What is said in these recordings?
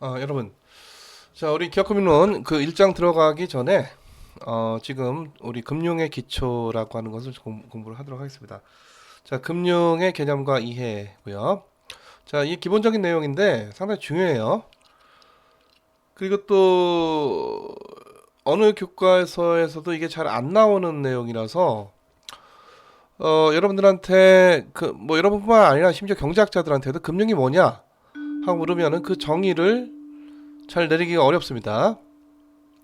여러분, 자, 우리 기업금융론 그 1장 들어가기 전에 지금 우리 금융의 기초라고 하는 것을 공부를 하도록 하겠습니다. 자, 금융의 개념과 이해고요. 자, 이 기본적인 내용인데 상당히 중요해요. 그리고 또 어느 교과서에서도 이게 잘 안 나오는 내용이라서 여러분들한테 뭐 여러분뿐만 아니라 심지어 경제학자들한테도 금융이 뭐냐 하고 물으면은 그 정의를 잘 내리기가 어렵습니다.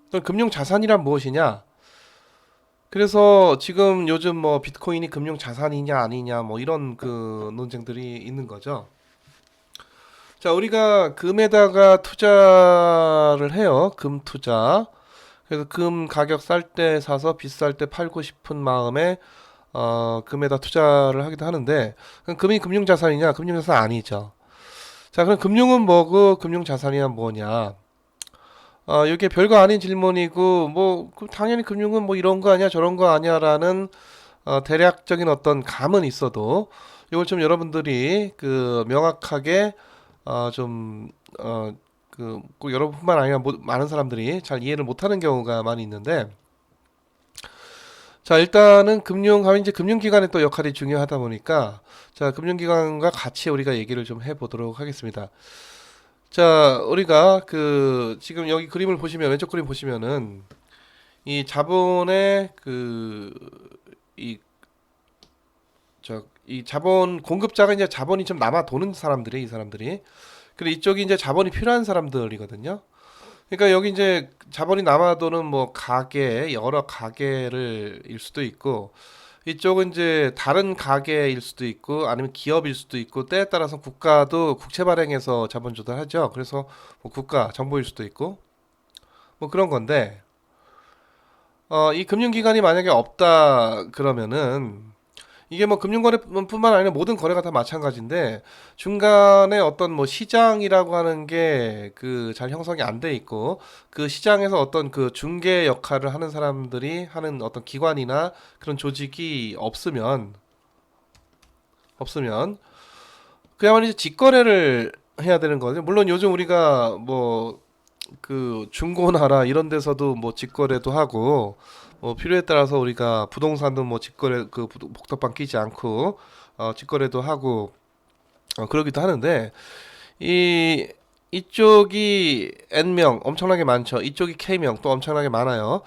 그럼 금융 자산이란 무엇이냐? 그래서 지금 요즘 뭐 비트코인이 금융 자산이냐 아니냐 뭐 이런 그 논쟁들이 있는 거죠. 자, 우리가 금에다가 투자를 해요. 금 투자. 그래서 금 가격 쌀 때 사서 비쌀 때 팔고 싶은 마음에 금에다 투자를 하기도 하는데 그럼 금이 금융 자산이냐? 금융 자산 아니죠. 자, 그럼 금융은 뭐고 금융 자산이란 뭐냐? 이게 별거 아닌 질문이고, 뭐, 당연히 금융은 뭐 이런 거 아니야, 저런 거 아니야라는, 대략적인 어떤 감은 있어도, 이걸 좀 여러분들이, 명확하게, 좀, 꼭 여러분뿐만 아니라 많은 사람들이 잘 이해를 못하는 경우가 많이 있는데, 자, 일단은 하면 이제 금융기관의 또 역할이 중요하다 보니까, 자, 금융기관과 같이 우리가 얘기를 좀 해보도록 하겠습니다. 자, 우리가 지금 여기 그림을 보시면 왼쪽 그림 보시면은 이 자본의 이 이 자본 공급자가 이제 자본이 좀 남아 도는 사람들이 이 사람들이 그리고 이쪽이 이제 자본이 필요한 사람들이거든요. 그러니까 여기 이제 자본이 남아 도는 뭐 가게 여러 가게를 일 수도 있고 이쪽은 이제 다른 가게일 수도 있고 아니면 기업일 수도 있고 때에 따라서 국가도 국채 발행해서 자본 조달하죠. 그래서 뭐 국가 정부일 수도 있고 뭐 그런 건데 이 금융기관이 만약에 없다 그러면은 이게 뭐 금융거래뿐만 아니라 모든 거래가 다 마찬가지인데 중간에 어떤 뭐 시장이라고 하는 게 잘 형성이 안 돼 있고 그 시장에서 어떤 그 중개 역할을 하는 사람들이 하는 어떤 기관이나 그런 조직이 없으면 그야말로 이제 직거래를 해야 되는 거죠. 물론 요즘 우리가 뭐 중고나라 이런 데서도 뭐 직거래도 하고 뭐 필요에 따라서 우리가 부동산도 뭐 직거래 복덕방 끼지 않고 직거래도 하고 그러기도 하는데 이 이쪽이 N명 엄청나게 많죠. 이쪽이 K명 또 엄청나게 많아요.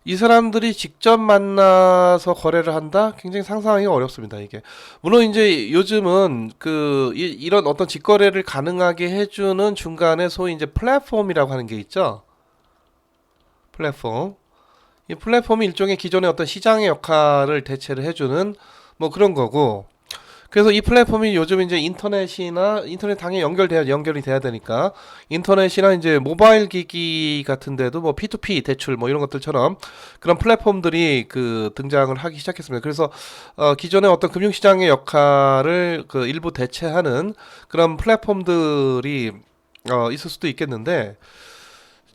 이 사람들이 직접 만나서 거래를 한다? 굉장히 상상하기가 어렵습니다, 이게. 물론 이제 요즘은 이런 어떤 직거래를 가능하게 해주는 중간에 소위 이제 플랫폼이라고 하는 게 있죠. 플랫폼. 이 플랫폼이 일종의 기존의 어떤 시장의 역할을 대체를 해주는 뭐 그런 거고. 그래서 이 플랫폼이 요즘 이제 인터넷 당연히 연결이 돼야 되니까 인터넷이나 이제 모바일 기기 같은데도 뭐 P2P 대출 뭐 이런 것들처럼 그런 플랫폼들이 등장을 하기 시작했습니다. 그래서 기존의 어떤 금융시장의 역할을 일부 대체하는 그런 플랫폼들이 있을 수도 있겠는데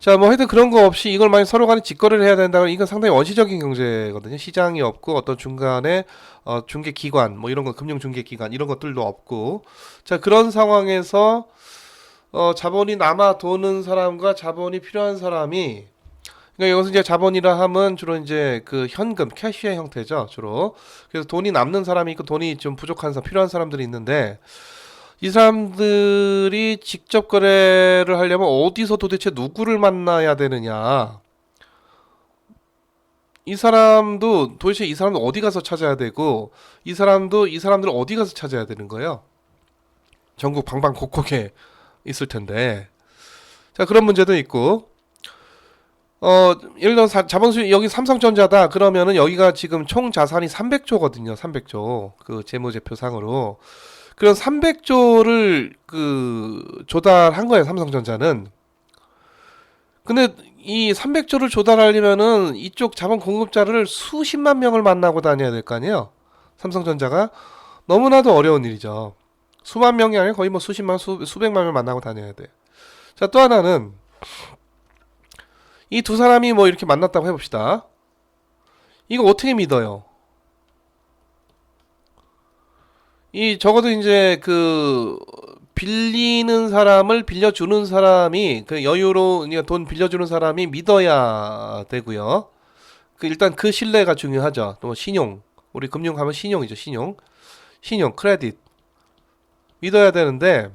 자, 뭐 하여튼 그런 거 없이 이걸 만약 서로 간에 직거래를 해야 된다면 이건 상당히 원시적인 경제거든요. 시장이 없고 어떤 중간에 중개 기관 뭐 이런 거 금융 중개 기관 이런 것들도 없고 자, 그런 상황에서 자본이 남아 도는 사람과 자본이 필요한 사람이 그러니까 여기서 이제 자본이라 하면 주로 이제 현금 캐시의 형태죠, 주로. 그래서 돈이 남는 사람이 있고 돈이 좀 부족한 사람, 필요한 사람들이 있는데 이 사람들이 직접 거래를 하려면 어디서 도대체 누구를 만나야 되느냐? 도대체 이 사람도 어디 가서 찾아야 되고 이 사람들을 어디 가서 찾아야 되는 거예요? 전국 방방곡곡에 있을 텐데. 자, 그런 문제도 있고 예를 들어 자본수요 여기 삼성전자다 그러면은 여기가 지금 총 자산이 300조거든요. 300조. 재무제표상으로. 그런 300조를 조달한 거예요, 삼성전자는. 근데 이 300조를 조달하려면은 이쪽 자본 공급자를 수십만 명을 만나고 다녀야 될 거 아니에요? 삼성전자가 너무나도 어려운 일이죠. 수만 명이 아니라 거의 뭐 수백만 명 만나고 다녀야 돼. 자, 또 하나는 이 두 사람이 뭐 이렇게 만났다고 해봅시다. 이거 어떻게 믿어요? 적어도 이제 빌리는 사람을 빌려주는 사람이 그 여유로 그러니까 돈 빌려주는 사람이 믿어야 되고요. 그 일단 그 신뢰가 중요하죠. 또 신용. 우리 금융하면 신용이죠. 신용, 크레딧 믿어야 되는데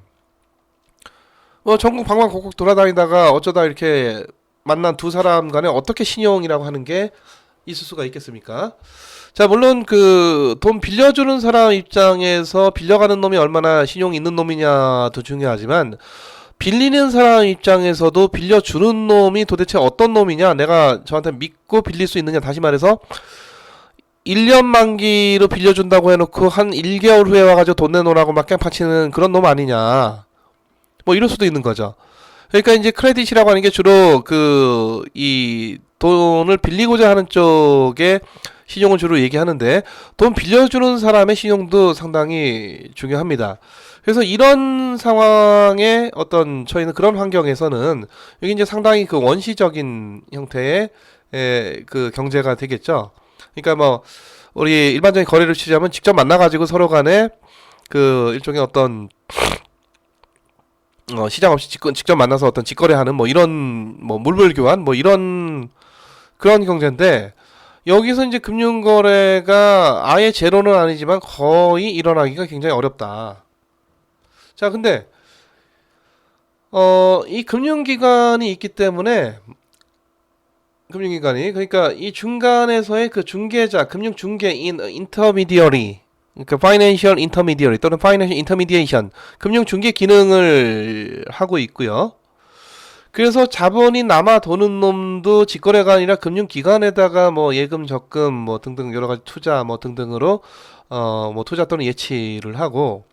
뭐 전국 방방곡곡 돌아다니다가 어쩌다 이렇게 만난 두 사람 간에 어떻게 신용이라고 하는 게 있을 수가 있겠습니까? 자, 물론 그 돈 빌려주는 사람 입장에서 빌려가는 놈이 얼마나 신용이 있는 놈이냐도 중요하지만 빌리는 사람 입장에서도 빌려주는 놈이 도대체 어떤 놈이냐, 내가 저한테 믿고 빌릴 수 있느냐, 다시 말해서 1년 만기로 빌려준다고 해놓고 한 1개월 후에 와가지고 돈 내놓으라고 막 깽판치는 그런 놈 아니냐, 뭐 이럴 수도 있는 거죠. 그러니까 이제 크레딧이라고 하는 게 주로 그 이 돈을 빌리고자 하는 쪽에 신용을 주로 얘기하는데 돈 빌려주는 사람의 신용도 상당히 중요합니다. 그래서 이런 상황에 어떤 저희는 그런 환경에서는 여기 이제 상당히 그 원시적인 형태의 그 경제가 되겠죠. 그러니까 뭐 우리 일반적인 거래를 취재하면 직접 만나가지고 서로 간에 그 일종의 어떤 시장 없이 직접 만나서 어떤 직거래하는 뭐 이런 뭐 물물 교환 뭐 이런 그런 경제인데 여기서 이제 금융거래가 아예 제로는 아니지만 거의 일어나기가 굉장히 어렵다. 자, 근데 이 금융기관이 있기 때문에 금융기관이 그러니까 이 중간에서의 그 중개자, 금융중개인, 인터미디어리, 그러니까 파이낸셜 인터미디어리 또는 파이낸셜 인터미디에이션, 금융중개 기능을 하고 있고요. 그래서 자본이 남아 도는 놈도 직거래가 아니라 금융기관에다가 뭐 예금, 적금 뭐 등등 여러 가지 투자 뭐 등등으로 뭐 투자 또는 예치를 하고,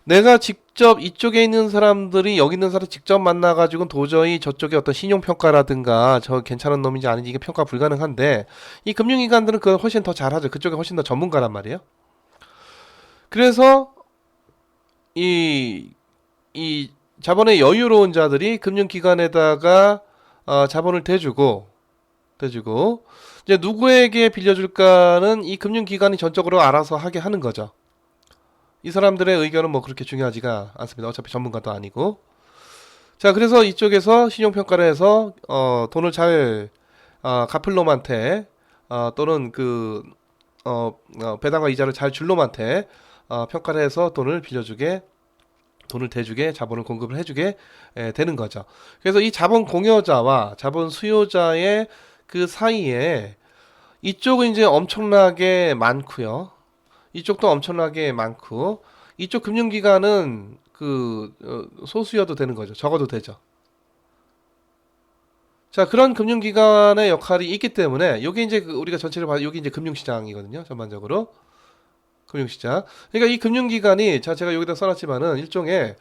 내가 직접 이쪽에 있는 사람들이 여기 있는 사람 직접 만나가지고 도저히 저쪽에 어떤 신용평가라든가 저 괜찮은 놈인지 아닌지 이게 평가 불가능한데 이 금융기관들은 그걸 훨씬 더 잘하죠. 그쪽에 훨씬 더 전문가란 말이에요. 그래서 이 자본의 여유로운 자들이 금융기관에다가 자본을 대주고 이제 누구에게 빌려줄까는 이 금융기관이 전적으로 알아서 하게 하는 거죠. 이 사람들의 의견은 뭐 그렇게 중요하지가 않습니다. 어차피 전문가도 아니고. 자, 그래서 이쪽에서 신용평가를 해서 돈을 잘 갚을 놈한테 또는 그 배당과 이자를 잘 줄 놈한테 평가를 해서 돈을 대주게 자본을 공급을 해주게 되는 거죠. 그래서 이 자본 공여자와 자본 수요자의 그 사이에 이쪽은 이제 엄청나게 많고요. 이쪽도 엄청나게 많고 이쪽 금융기관은 그 소수여도 되는 거죠. 적어도 되죠. 자, 그런 금융기관의 역할이 있기 때문에 여기 이제 우리가 전체를 봐도 여기 이제 금융시장이거든요. 전반적으로 금융시장. 그러니까 이 금융기관이 제가 여기다 써놨지만은 일종의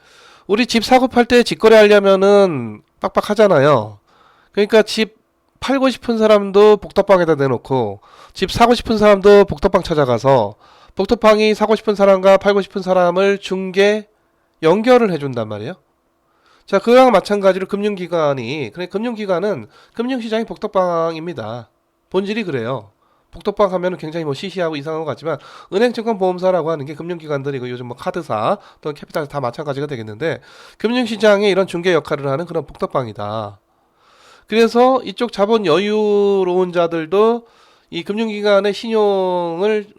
우리 집 사고 팔 때 직거래 하려면은 빡빡하잖아요. 그러니까 집 팔고 싶은 사람도 복덕방에다 내놓고 집 사고 싶은 사람도 복덕방 찾아가서 복덕방이 사고 싶은 사람과 팔고 싶은 사람을 연결을 해준단 말이에요. 자, 그거랑 마찬가지로 금융기관은 금융시장이 복덕방입니다. 본질이 그래요. 복덕방 하면은 굉장히 뭐 시시하고 이상한 것 같지만 은행, 증권, 보험사라고 하는 게 금융기관들이고 요즘 뭐 카드사 또는 캐피탈 다 마찬가지가 되겠는데 금융시장에 이런 중개 역할을 하는 그런 복덕방이다. 그래서 이쪽 자본 여유로운 자들도 이 금융기관의 신용들이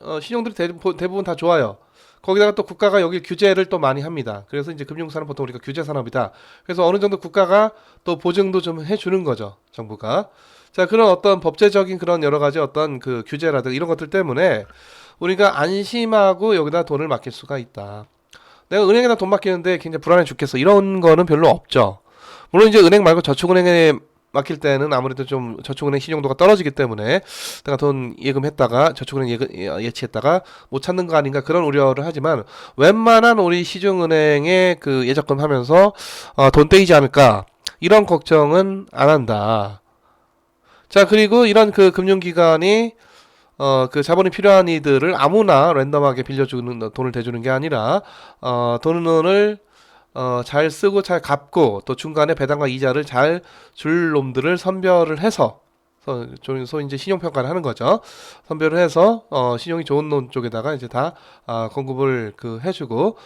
대부분 다 좋아요. 거기다가 또 국가가 여기 규제를 또 많이 합니다. 그래서 이제 금융산업 보통 우리가 규제산업이다. 그래서 어느 정도 국가가 또 보증도 좀 해주는 거죠. 정부가. 자, 그런 어떤 법제적인 그런 여러 가지 어떤 그 규제라든가 이런 것들 때문에 우리가 안심하고 여기다 돈을 맡길 수가 있다. 내가 은행에다 돈 맡기는데 굉장히 불안해 죽겠어. 이런 거는 별로 없죠. 물론 이제 은행 말고 저축은행에 맡길 때는 아무래도 좀 저축은행 신용도가 떨어지기 때문에 내가 돈 예금했다가 저축은행 예치했다가 못 찾는 거 아닌가 그런 우려를 하지만 웬만한 우리 시중은행에 그 예적금 하면서 돈 떼이지 않을까 이런 걱정은 안 한다. 자, 그리고 이런 그 금융기관이 그 자본이 필요한 이들을 아무나 랜덤하게 빌려주는 돈을 대주는 게 아니라 돈을 잘 쓰고 잘 갚고 또 중간에 배당과 이자를 잘 줄 놈들을 선별을 해서 소위 이제 신용평가를 하는 거죠. 선별을 해서 신용이 좋은 놈 쪽에다가 이제 다 공급을 해주고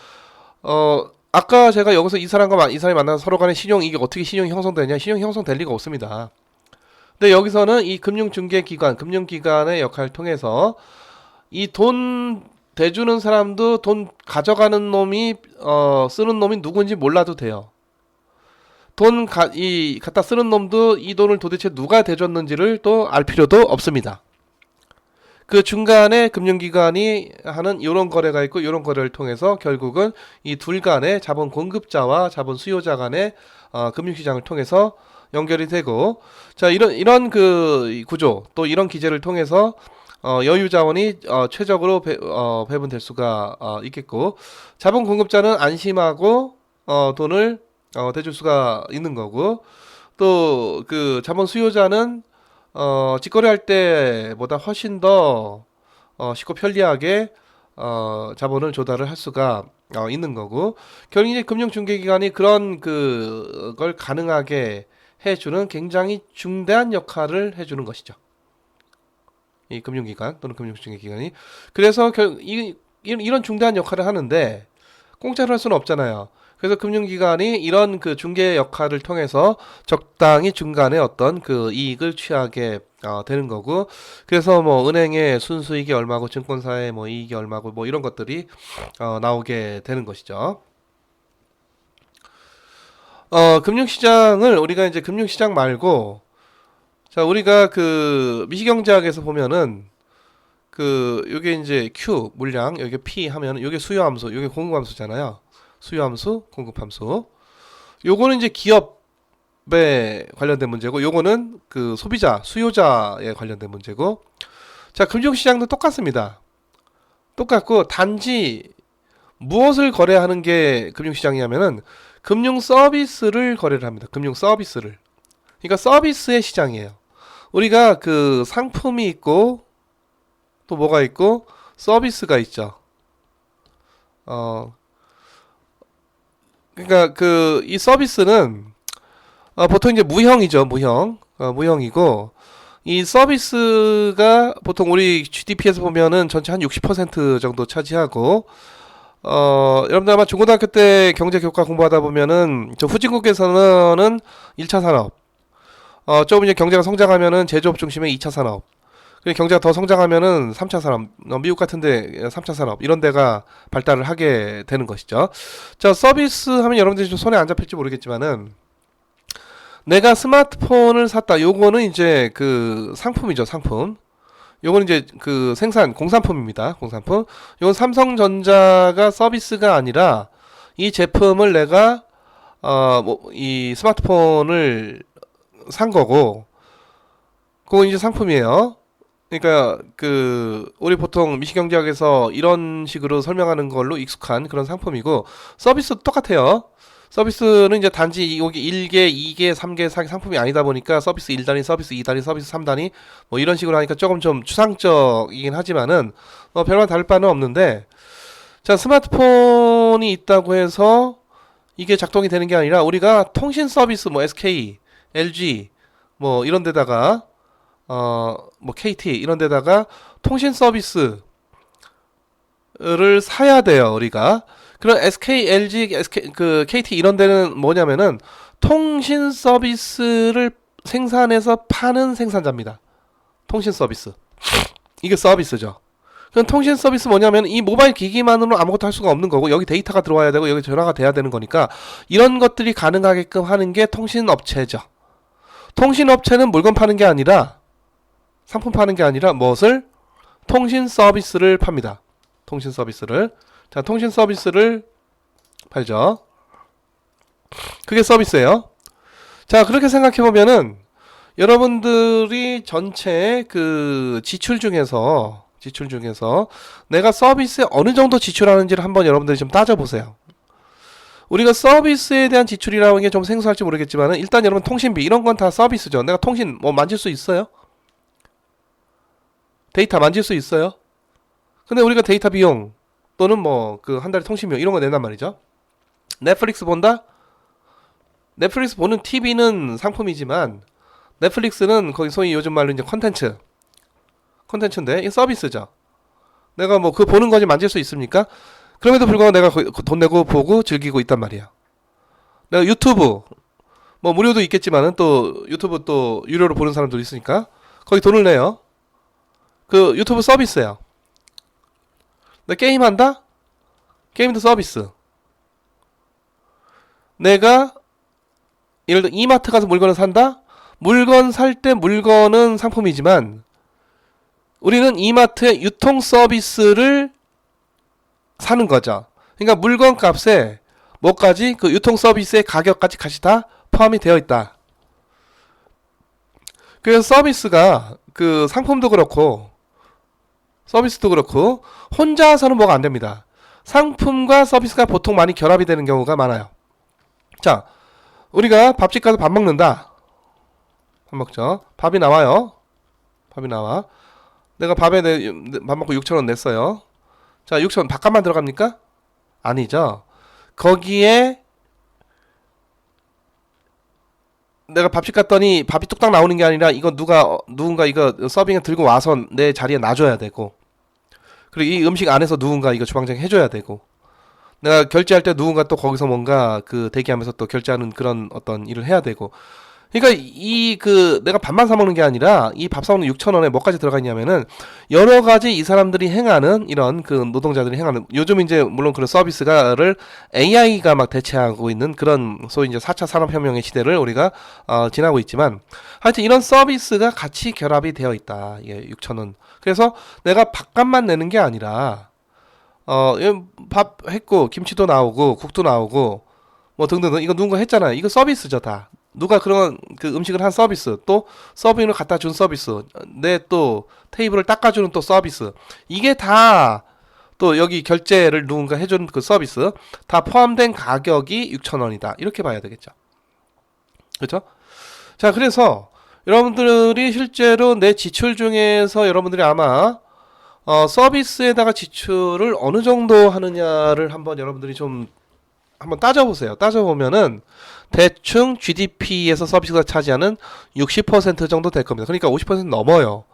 아까 제가 여기서 이 사람과 이 사람이 만나서 서로 간에 신용, 이게 어떻게 신용이 형성되냐? 신용 형성될 리가 없습니다. 근데 여기서는 이 금융중개기관, 금융기관의 역할을 통해서 이 돈 대주는 사람도 돈 가져가는 놈이, 쓰는 놈이 누군지 몰라도 돼요. 갖다 쓰는 놈도 이 돈을 도대체 누가 대줬는지를 또 알 필요도 없습니다. 그 중간에 금융기관이 하는 이런 거래가 있고 이런 거래를 통해서 결국은 이 둘 간의 자본 공급자와 자본 수요자 간의 금융시장을 통해서 연결이 되고, 자, 이런 그 구조 또 이런 기제를 통해서 여유 자원이 최적으로 배분될 수가 있겠고, 자본 공급자는 안심하고 돈을 대줄 수가 있는 거고, 또 그 자본 수요자는 직거래할 때보다 훨씬 더 쉽고 편리하게 자본을 조달을 할 수가 있는 거고, 결국 이제 금융중개기관이 그런 그걸 가능하게 해주는 굉장히 중대한 역할을 해주는 것이죠. 이 금융기관 또는 금융중개기관이. 그래서 이런 중대한 역할을 하는데 공짜로 할 수는 없잖아요. 그래서 금융기관이 이런 그 중개 역할을 통해서 적당히 중간에 어떤 그 이익을 취하게 되는 거고, 그래서 뭐 은행의 순수이익이 얼마고 증권사의 뭐 이익이 얼마고 뭐 이런 것들이 나오게 되는 것이죠. 금융시장을 우리가 이제 금융시장 말고, 자, 우리가 그 미시경제학에서 보면은 그 요게 이제 Q 물량, 여기 P 하면 요게 수요함수, 요게 공급함수잖아요. 수요함수, 공급함수. 요거는 이제 기업에 관련된 문제고, 요거는 그 소비자, 수요자에 관련된 문제고. 자, 금융시장도 똑같습니다. 똑같고, 단지 무엇을 거래하는 게 금융시장이냐면은 금융 서비스를 거래를 합니다. 금융 서비스를. 그러니까 서비스의 시장이에요. 우리가 그 상품이 있고 또 뭐가 있고 서비스가 있죠. 그러니까 그 이 서비스는 보통 이제 무형이죠. 무형이고, 이 서비스가 보통 우리 GDP에서 보면은 전체 한 60% 정도 차지하고, 여러분들 아마 중고등학교 때 경제교과 공부하다 보면은 저 후진국에서는 1차 산업, 조금 이제 경제가 성장하면은 제조업 중심의 2차 산업, 그리고 경제가 더 성장하면은 3차 산업, 미국 같은데 3차 산업 이런 데가 발달을 하게 되는 것이죠. 자, 서비스 하면 여러분들이 좀 손에 안 잡힐지 모르겠지만은 내가 스마트폰을 샀다. 요거는 이제 그 상품이죠, 상품. 요거는 이제 그 생산 공산품입니다. 공산품. 요건 삼성전자가 서비스가 아니라 이 제품을 내가 이 스마트폰을 산 거고, 그건 이제 상품이에요. 그러니까 그 우리 보통 미시경제학에서 이런 식으로 설명하는 걸로 익숙한 그런 상품이고, 서비스도 똑같아요. 서비스는 이제 단지 여기 1개, 2개, 3개, 4개 상품이 아니다 보니까 서비스 1단위, 서비스 2단위, 서비스 3단위 뭐 이런 식으로 하니까 조금 좀 추상적이긴 하지만은 별반 다를 바는 없는데, 자, 스마트폰이 있다고 해서 이게 작동이 되는 게 아니라 우리가 통신 서비스 뭐 SK, LG 뭐 이런 데다가 뭐 KT 이런 데다가 통신 서비스를 사야 돼요, 우리가. 그런 SK, LG, 그 KT 이런 데는 뭐냐면은 통신 서비스를 생산해서 파는 생산자입니다. 통신 서비스. 이게 서비스죠. 그럼 통신 서비스 뭐냐면 이 모바일 기기만으로 아무것도 할 수가 없는 거고, 여기 데이터가 들어와야 되고 여기 전화가 돼야 되는 거니까 이런 것들이 가능하게끔 하는 게 통신 업체죠. 통신 업체는 물건 파는 게 아니라, 상품 파는 게 아니라 무엇을? 통신 서비스를 팝니다. 통신 서비스를. 자, 통신 서비스를 팔죠. 그게 서비스예요. 자, 그렇게 생각해 보면은 여러분들이 전체 그 지출 중에서 내가 서비스에 어느 정도 지출하는지를 한번 여러분들이 좀 따져보세요. 우리가 서비스에 대한 지출이라는 게 좀 생소할지 모르겠지만 일단 여러분 통신비 이런 건 다 서비스죠. 내가 통신 뭐 만질 수 있어요? 데이터 만질 수 있어요? 근데 우리가 데이터 비용 또는 뭐 그 한 달에 통신 비용 이런 거 낸단 말이죠. 넷플릭스 본다? 넷플릭스 보는 TV는 상품이지만 넷플릭스는 거기 소위 요즘 말로 이제 컨텐츠인데 이 서비스죠. 내가 뭐 그 보는 거지 만질 수 있습니까? 그럼에도 불구하고 내가 돈 내고 보고 즐기고 있단 말이야. 내가 유튜브 뭐 무료도 있겠지만은 또 유튜브 또 유료로 보는 사람도 있으니까 거기 돈을 내요. 그 유튜브 서비스예요. 나 게임한다? 게임도 서비스. 내가 예를 들어 이마트 가서 물건을 산다? 물건 살 때 물건은 상품이지만 우리는 이마트의 유통 서비스를 사는 거죠. 그러니까 물건 값에 뭐까지 그 유통 서비스의 가격까지 같이 다 포함이 되어 있다. 그래서 서비스가 그 상품도 그렇고 서비스도 그렇고 혼자서는 뭐가 안 됩니다. 상품과 서비스가 보통 많이 결합이 되는 경우가 많아요. 자, 우리가 밥집 가서 밥 먹는다. 밥 먹죠. 밥이 나와요. 밥이 나와. 내가 밥 먹고 6,000원 냈어요. 자, 6,000원 밥값만 들어갑니까? 아니죠. 거기에 내가 밥집 갔더니 밥이 뚝딱 나오는 게 아니라 이거 누군가 이거 서빙에 들고 와서 내 자리에 놔줘야 되고, 그리고 이 음식 안에서 누군가 이거 주방장이 해줘야 되고, 내가 결제할 때 누군가 또 거기서 뭔가 그 대기하면서 또 결제하는 그런 어떤 일을 해야 되고. 그러니까 이 그 내가 밥만 사 먹는 게 아니라 이 밥 사오는 6,000원에 뭐까지 들어가 있냐면은 여러 가지 이 사람들이 행하는 이런 그 노동자들이 행하는, 요즘 이제 물론 그런 서비스가를 AI가 막 대체하고 있는 그런 소위 이제 4차 산업혁명의 시대를 우리가 지나고 있지만, 하여튼 이런 서비스가 같이 결합이 되어 있다. 이게 6,000원. 그래서 내가 밥값만 내는 게 아니라 밥 했고 김치도 나오고 국도 나오고 뭐 등등, 이거 누군가 했잖아요. 이거 서비스죠 다. 누가 그런 그 음식을 한 서비스, 또 서빙을 갖다 준 서비스, 내 또 테이블을 닦아주는 또 서비스, 이게 다 또 여기 결제를 누군가 해준 그 서비스 다 포함된 가격이 6,000원이다. 이렇게 봐야 되겠죠. 그렇죠? 자, 그래서 여러분들이 실제로 내 지출 중에서 여러분들이 아마 서비스에다가 지출을 어느 정도 하느냐를 한번 여러분들이 좀 한번 따져보세요. 따져보면은 대충 GDP에서 서비스가 차지하는 60% 정도 될 겁니다. 그러니까 50% 넘어요.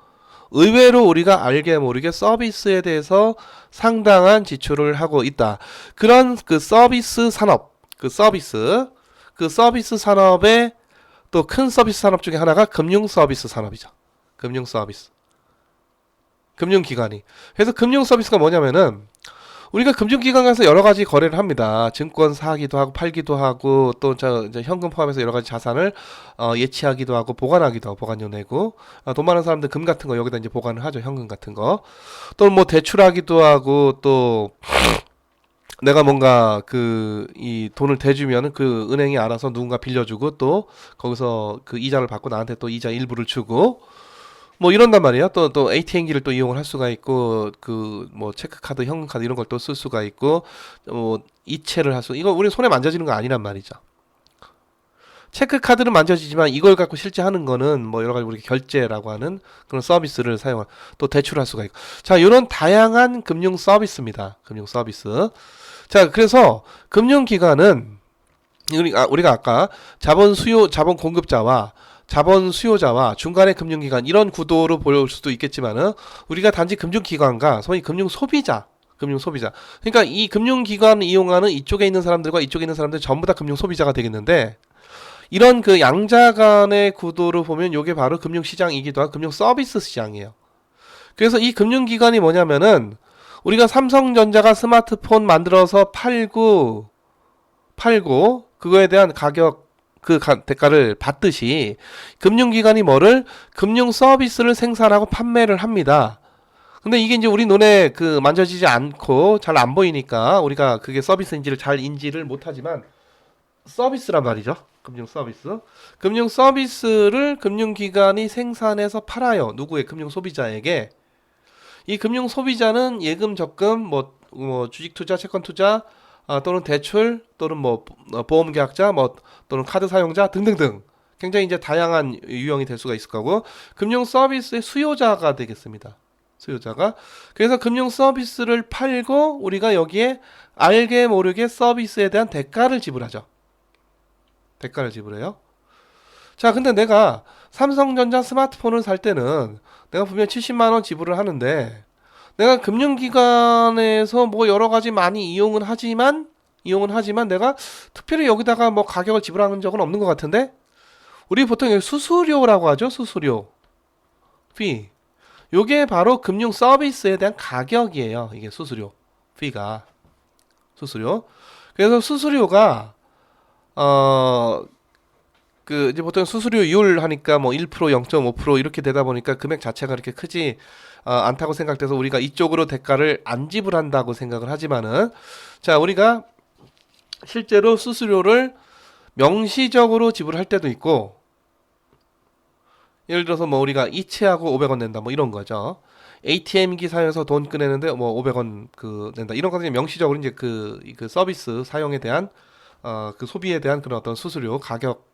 의외로 우리가 알게 모르게 서비스에 대해서 상당한 지출을 하고 있다. 그런 그 서비스 산업, 그 서비스 산업의 또 큰 서비스 산업 중에 하나가 금융 서비스 산업이죠. 금융 서비스. 금융기관이. 그래서 금융 서비스가 뭐냐면은 우리가 금융기관 가서 여러 가지 거래를 합니다. 증권 사기도 하고 팔기도 하고 또 이제 현금 포함해서 여러 가지 자산을 예치하기도 하고 보관하기도 하고, 보관료 내고, 돈 많은 사람들 금 같은 거 여기다 이제 보관을 하죠. 현금 같은 거. 또 뭐 대출하기도 하고, 또 내가 뭔가 그 이 돈을 대주면은 그 은행이 알아서 누군가 빌려주고 또 거기서 그 이자를 받고 나한테 또 이자 일부를 주고 뭐 이런단 말이에요. 또 ATM기를 또 이용을 할 수가 있고, 그 뭐 체크카드, 현금카드 이런 걸 또 쓸 수가 있고, 이체를 할 수. 이거 우리 손에 만져지는 거 아니란 말이죠. 체크카드는 만져지지만 이걸 갖고 실제 하는 거는 뭐 여러 가지 우리 결제라고 하는 그런 서비스를 사용한, 또 대출할 수가 있고. 자, 이런 다양한 금융 서비스입니다. 금융 서비스. 자, 그래서 금융기관은 우리가 아까 자본 공급자와 자본 수요자와 중간의 금융기관, 이런 구도로 볼 수도 있겠지만은 우리가 단지 금융기관과 소위 금융 소비자. 그러니까 이 금융기관을 이용하는 이쪽에 있는 사람들과 이쪽에 있는 사람들 전부 다 금융 소비자가 되겠는데, 이런 그 양자 간의 구도를 보면 이게 바로 금융시장이기도 하고 금융 서비스 시장이에요. 그래서 이 금융기관이 뭐냐면은 우리가 삼성전자가 스마트폰 만들어서 팔고 그거에 대한 가격, 대가를 받듯이 금융기관이 금융 서비스를 생산하고 판매를 합니다. 근데 이게 이제 우리 눈에 그 만져지지 않고 잘 안 보이니까 우리가 그게 서비스인지를 잘 인지를 못하지만 서비스란 말이죠. 금융 서비스. 금융 서비스를 금융기관이 생산해서 팔아요. 누구의? 금융 소비자에게. 이 금융 소비자는 예금, 적금, 뭐 주식투자, 채권투자, 또는 대출, 또는 뭐 보험계약자, 또는 카드 사용자 등등등, 굉장히 이제 다양한 유형이 될 수가 있을 거고, 금융 서비스의 수요자가 되겠습니다. 수요자가. 그래서 금융 서비스를 팔고 우리가 여기에 알게 모르게 서비스에 대한 대가를 지불하죠. 대가를 지불해요. 자, 근데 내가 삼성전자 스마트폰을 살 때는 내가 분명 70만 원 지불을 하는데 내가 금융기관에서 뭐 여러 가지 많이 이용은 하지만 내가 특별히 여기다가 뭐 가격을 지불하는 적은 없는 것 같은데 우리 보통 여기 수수료라고 하죠. 수수료. fee. 요게 바로 금융 서비스에 대한 가격이에요. 이게 수수료. fee가. 수수료. 그래서 수수료가 이제 보통 수수료율 하니까 뭐 1%, 0.5% 이렇게 되다 보니까 금액 자체가 그렇게 크지 않다고 생각돼서 우리가 이쪽으로 대가를 안 지불한다고 생각을 하지만은 자, 우리가 실제로 수수료를 명시적으로 지불할 때도 있고 예를 들어서 뭐 우리가 이체하고 500원 낸다 뭐 이런 거죠. ATM기 사용해서 돈 꺼내는데 뭐 500원 낸다 이런 것들이 명시적으로 이제 그 서비스 사용에 대한 그 소비에 대한 그런 어떤 수수료 가격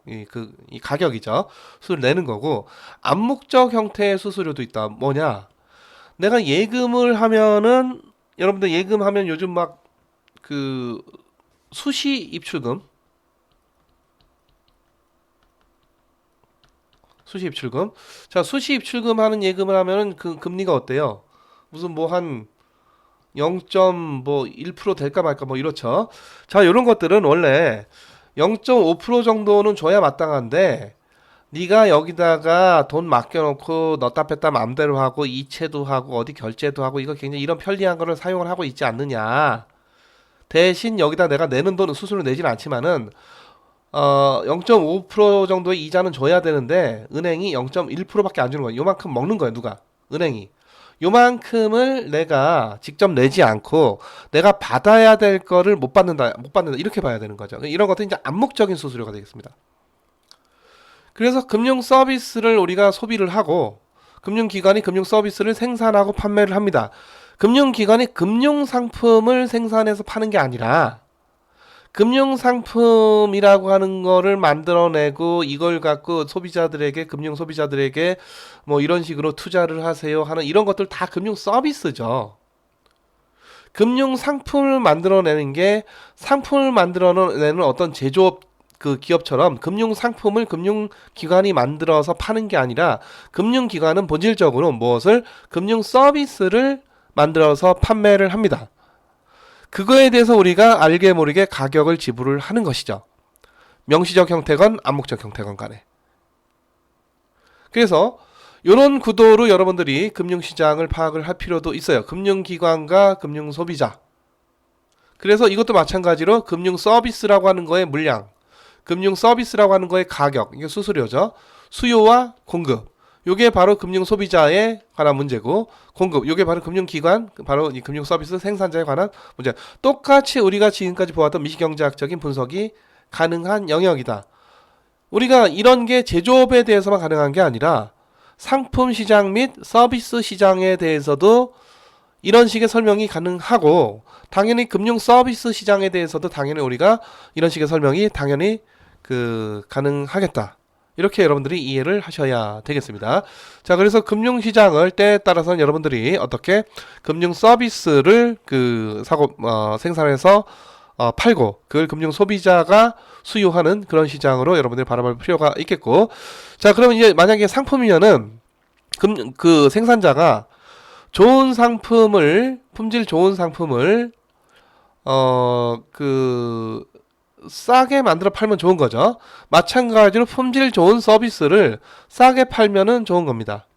이 가격이죠. 수수료 내는 거고 암묵적 형태의 수수료도 있다. 뭐냐? 내가 예금을 하면은 여러분들 예금하면 요즘 막 그 수시 입출금 수시 입출금. 자, 수시 입출금 하는 예금을 하면은 그 금리가 어때요? 무슨 뭐 한 0.1% 될까 말까 뭐 이렇죠. 자, 이런 것들은 원래 0.5% 정도는 줘야 마땅한데 네가 여기다가 돈 맡겨놓고 넣다 뺐다 마음대로 하고 이체도 하고 어디 결제도 하고 이거 굉장히 이런 편리한 거를 사용을 하고 있지 않느냐. 대신 여기다 내가 내는 돈은 수수료 내진 않지만은 0.5% 정도의 이자는 줘야 되는데 은행이 0.1%밖에 안 주는 거야. 요만큼 먹는 거야, 누가? 은행이. 요만큼을 내가 직접 내지 않고 내가 받아야 될 거를 못 받는다 이렇게 봐야 되는 거죠. 이런 것도 이제 암묵적인 수수료가 되겠습니다. 그래서 금융 서비스를 우리가 소비를 하고 금융기관이 금융 서비스를 생산하고 판매를 합니다. 금융기관이 금융상품을 생산해서 파는 게 아니라 금융상품이라고 하는 거를 만들어내고 이걸 갖고 소비자들에게 금융 소비자들에게 뭐 이런 식으로 투자를 하세요 하는 이런 것들 다 금융 서비스죠. 금융상품을 만들어내는 게 상품을 만들어내는 어떤 제조업 그 기업처럼 금융상품을 금융기관이 만들어서 파는 게 아니라 금융기관은 본질적으로 무엇을 금융 서비스를 만들어서 판매를 합니다. 그거에 대해서 우리가 알게 모르게 가격을 지불을 하는 것이죠. 명시적 형태건 암묵적 형태건 간에. 그래서 이런 구도로 여러분들이 금융시장을 파악을 할 필요도 있어요. 금융기관과 금융소비자. 그래서 이것도 마찬가지로 금융서비스라고 하는 거의 물량, 금융서비스라고 하는 거의 가격, 이게 수수료죠. 수요와 공급. 요게 바로 금융소비자에 관한 문제고 공급, 요게 바로 금융기관, 바로 이 금융서비스 생산자에 관한 문제. 똑같이 우리가 지금까지 보았던 미시경제학적인 분석이 가능한 영역이다. 우리가 이런 게 제조업에 대해서만 가능한 게 아니라 상품 시장 및 서비스 시장에 대해서도 이런 식의 설명이 가능하고 당연히 금융 서비스 시장에 대해서도 당연히 우리가 이런 식의 설명이 당연히 가능하겠다. 이렇게 여러분들이 이해를 하셔야 되겠습니다. 자, 그래서 금융시장을 때에 따라서는 여러분들이 어떻게 금융 서비스를 생산해서 팔고 그걸 금융 소비자가 수요하는 그런 시장으로 여러분들이 바라볼 필요가 있겠고, 자, 그러면 이제 만약에 상품이면은 그 생산자가 좋은 상품을 품질 좋은 상품을 싸게 만들어 팔면 좋은 거죠. 마찬가지로 품질 좋은 서비스를 싸게 팔면은 좋은 겁니다.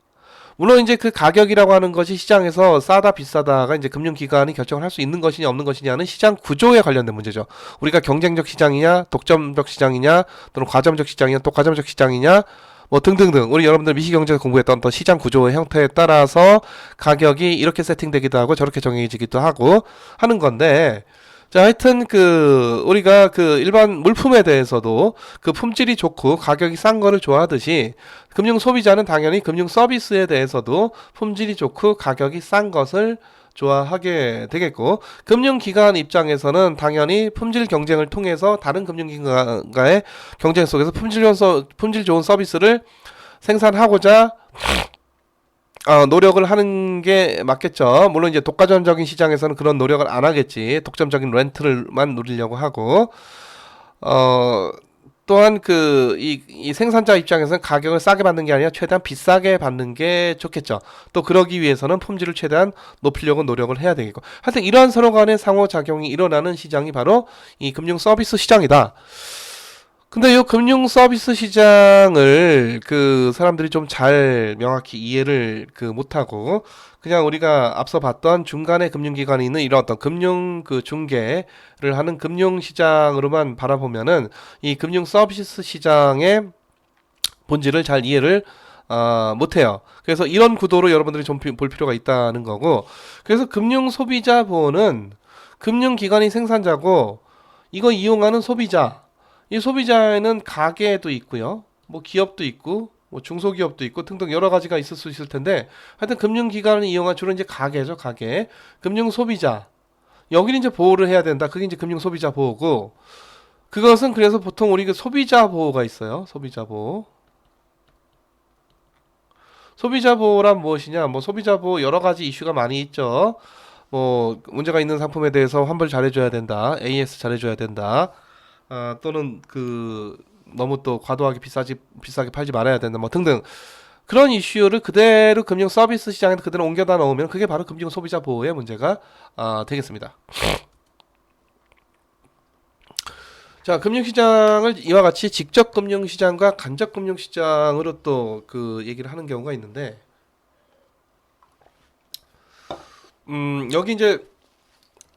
물론 이제 그 가격이라고 하는 것이 시장에서 싸다 비싸다가 이제 금융기관이 결정을 할 수 있는 것이냐 없는 것이냐는 시장 구조에 관련된 문제죠. 우리가 경쟁적 시장이냐 독점적 시장이냐 또는 과점적 시장이냐 또 과점적 시장이냐 뭐 등등등 우리 여러분들 미시경제에서 공부했던 어떤 시장 구조의 형태에 따라서 가격이 이렇게 세팅되기도 하고 저렇게 정해지기도 하고 하는 건데, 자, 하여튼 우리가 일반 물품에 대해서도 그 품질이 좋고 가격이 싼 거를 좋아하듯이 금융 소비자는 당연히 금융 서비스에 대해서도 품질이 좋고 가격이 싼 것을 좋아하게 되겠고, 금융기관 입장에서는 당연히 품질 경쟁을 통해서 다른 금융기관과의 경쟁 속에서 품질 좋은 서비스를 생산하고자 노력을 하는 게 맞겠죠. 물론 이제 독과점적인 시장에서는 그런 노력을 안 하겠지. 독점적인 렌트를만 누리려고 하고, 또한 이 생산자 입장에서는 가격을 싸게 받는 게 아니라 최대한 비싸게 받는 게 좋겠죠. 또 그러기 위해서는 품질을 최대한 높이려고 노력을 해야 되겠고. 하여튼 이러한 서로 간의 상호작용이 일어나는 시장이 바로 이 금융 서비스 시장이다. 근데 이 금융 서비스 시장을 사람들이 좀 잘 명확히 이해를 못하고 그냥 우리가 앞서 봤던 중간에 금융기관이 있는 이런 어떤 금융 중개를 하는 금융 시장으로만 바라보면은 이 금융 서비스 시장의 본질을 잘 이해를 못해요. 그래서 이런 구도로 여러분들이 좀 볼 필요가 있다는 거고. 그래서 금융 소비자 보호는 금융기관이 생산자고 이거 이용하는 소비자. 이 소비자에는 가게도 있고요. 뭐 기업도 있고 뭐 중소기업도 있고 등등 여러 가지가 있을 수 있을 텐데 하여튼 금융기관을 이용한 주로 이제 가게죠, 가게. 금융 소비자. 여기는 이제 보호를 해야 된다. 그게 이제 금융 소비자 보호고 그것은 그래서 보통 우리 소비자 보호가 있어요. 소비자 보호. 소비자 보호란 무엇이냐? 뭐 소비자 보호 여러 가지 이슈가 많이 있죠. 뭐 문제가 있는 상품에 대해서 환불 잘해줘야 된다. AS 잘해줘야 된다. 또는 너무 또 과도하게 비싸게 팔지 말아야 된다. 뭐 등등 그런 이슈를 그대로 금융 서비스 시장에 그대로 옮겨다 넣으면 그게 바로 금융 소비자 보호의 문제가 되겠습니다. 자, 금융시장을 이와 같이 직접 금융시장과 간접 금융시장으로 또 얘기를 하는 경우가 있는데, 여기 이제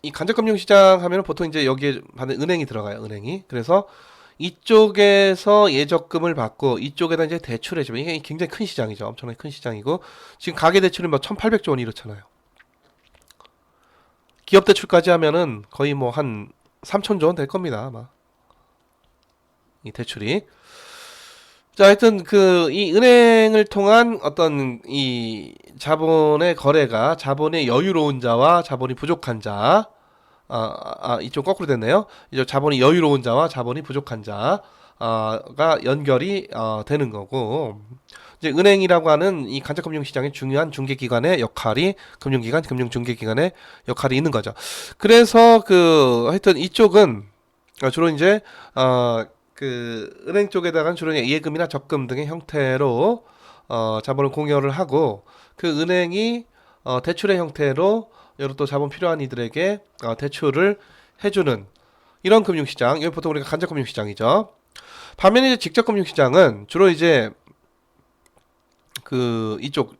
이 간접 금융시장 하면은 보통 이제 여기에 받는 은행이 들어가요, 은행이. 그래서 이쪽에서 예적금을 받고 이쪽에다 이제 대출해주면 이게 굉장히 큰 시장이죠. 엄청나게 큰 시장이고 지금 가계대출이 뭐 1,800조 원 이렇잖아요. 기업 대출까지 하면은 거의 뭐 한 3,000조 원 될 겁니다, 아마. 이 대출이. 자, 하여튼 이 은행을 통한 어떤 이 자본의 거래가 자본의 여유로운 자와 자본이 부족한 자, 이쪽 거꾸로 됐네요. 이제 자본이 여유로운 자와 자본이 부족한 자가 연결이 되는 거고, 이제 은행이라고 하는 이 간접금융시장의 중요한 중개기관의 역할이 금융기관, 금융중개기관의 역할이 있는 거죠. 그래서 하여튼 이쪽은 주로 이제 은행 쪽에다가 주로 예금이나 적금 등의 형태로 자본을 공여를 하고 그 은행이 대출의 형태로 여러 또 자본 필요한 이들에게 대출을 해주는 이런 금융시장, 이거 보통 우리가 간접금융시장이죠. 반면에 이제 직접금융시장은 주로 이제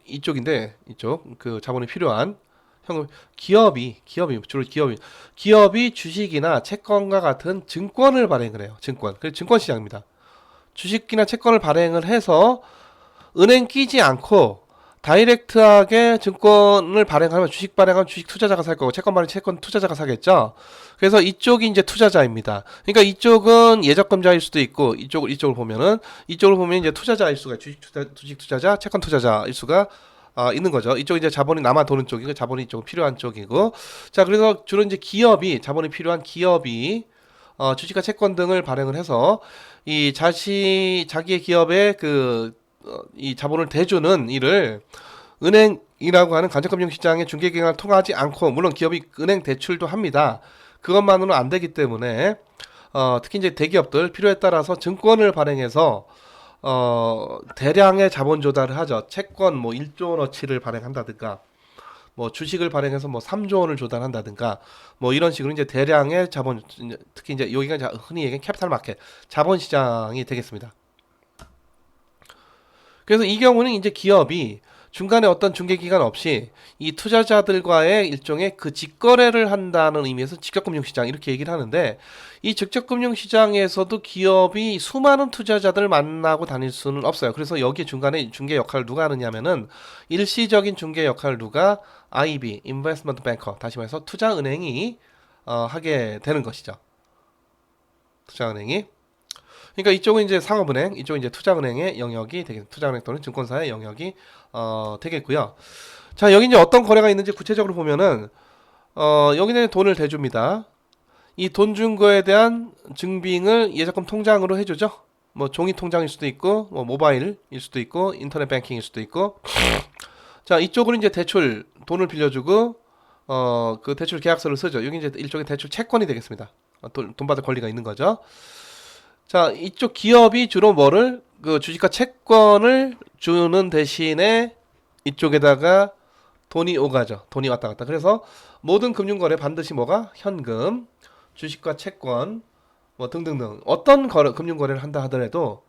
이쪽인데 이쪽 자본이 필요한 기업이 주로 기업이 주식이나 채권과 같은 증권을 발행을 해요. 그래서 증권 시장입니다. 주식이나 채권을 발행을 해서 은행 끼지 않고 다이렉트하게 증권을 발행하면 주식 발행하면 주식 투자자가 살 거고 채권 발행 채권 투자자가 사겠죠. 그래서 이쪽이 이제 투자자입니다. 그러니까 이쪽은 예적금자일 수도 있고 이쪽을 보면 이제 투자자일 수가 주식 투자자, 채권 투자자일 수가 있는 거죠. 이쪽 이제 자본이 남아 도는 쪽이고 자본이 이쪽 필요한 쪽이고. 자, 그래서 주로 이제 자본이 필요한 기업이 주식과 채권 등을 발행을 해서 이 자기의 기업에 이 자본을 대주는 일을 은행이라고 하는 간접금융시장의 중개기관을 통하지 않고, 물론 기업이 은행 대출도 합니다. 그것만으로는 안 되기 때문에 특히 이제 대기업들 필요에 따라서 증권을 발행해서 대량의 자본 조달을 하죠. 채권 뭐 1조 원어치를 발행한다든가, 뭐 주식을 발행해서 뭐 3조 원을 조달한다든가, 뭐 이런 식으로 이제 대량의 자본, 특히 이제 여기가 흔히 얘기하는 캐피탈 마켓, 자본 시장이 되겠습니다. 그래서 이 경우는 이제 기업이 중간에 어떤 중개기관 없이 이 투자자들과의 일종의 직거래를 한다는 의미에서 직접금융시장 이렇게 얘기를 하는데, 이 직접금융시장에서도 기업이 수많은 투자자들을 만나고 다닐 수는 없어요. 그래서 여기 중간에 중개 역할을 누가 하느냐면은 일시적인 중개 역할을 누가 IB, Investment Banker, 다시 말해서 투자은행이 하게 되는 것이죠. 투자은행이. 그러니까 이쪽은 이제 상업은행, 이쪽은 이제 투자은행의 영역이 되겠습니다. 투자은행 또는 증권사의 영역이 되겠고요. 자, 여기 이제 어떤 거래가 있는지 구체적으로 보면은 여기는 돈을 대줍니다. 이 돈 준 거에 대한 증빙을 예적금 통장으로 해주죠. 뭐 종이 통장일 수도 있고, 뭐 모바일일 수도 있고, 인터넷 뱅킹일 수도 있고. 자, 이쪽으로 이제 돈을 빌려주고 그 대출 계약서를 쓰죠. 여기 이제 일종의 대출 채권이 되겠습니다. 돈 받을 권리가 있는 거죠. 자, 이쪽 기업이 주로 뭐를 그 주식과 채권을 주는 대신에 이쪽에다가 돈이 오가죠. 돈이 왔다 갔다. 그래서 모든 금융거래 반드시 뭐가 현금, 주식과 채권 뭐 등등등 어떤 금융거래를 한다 하더라도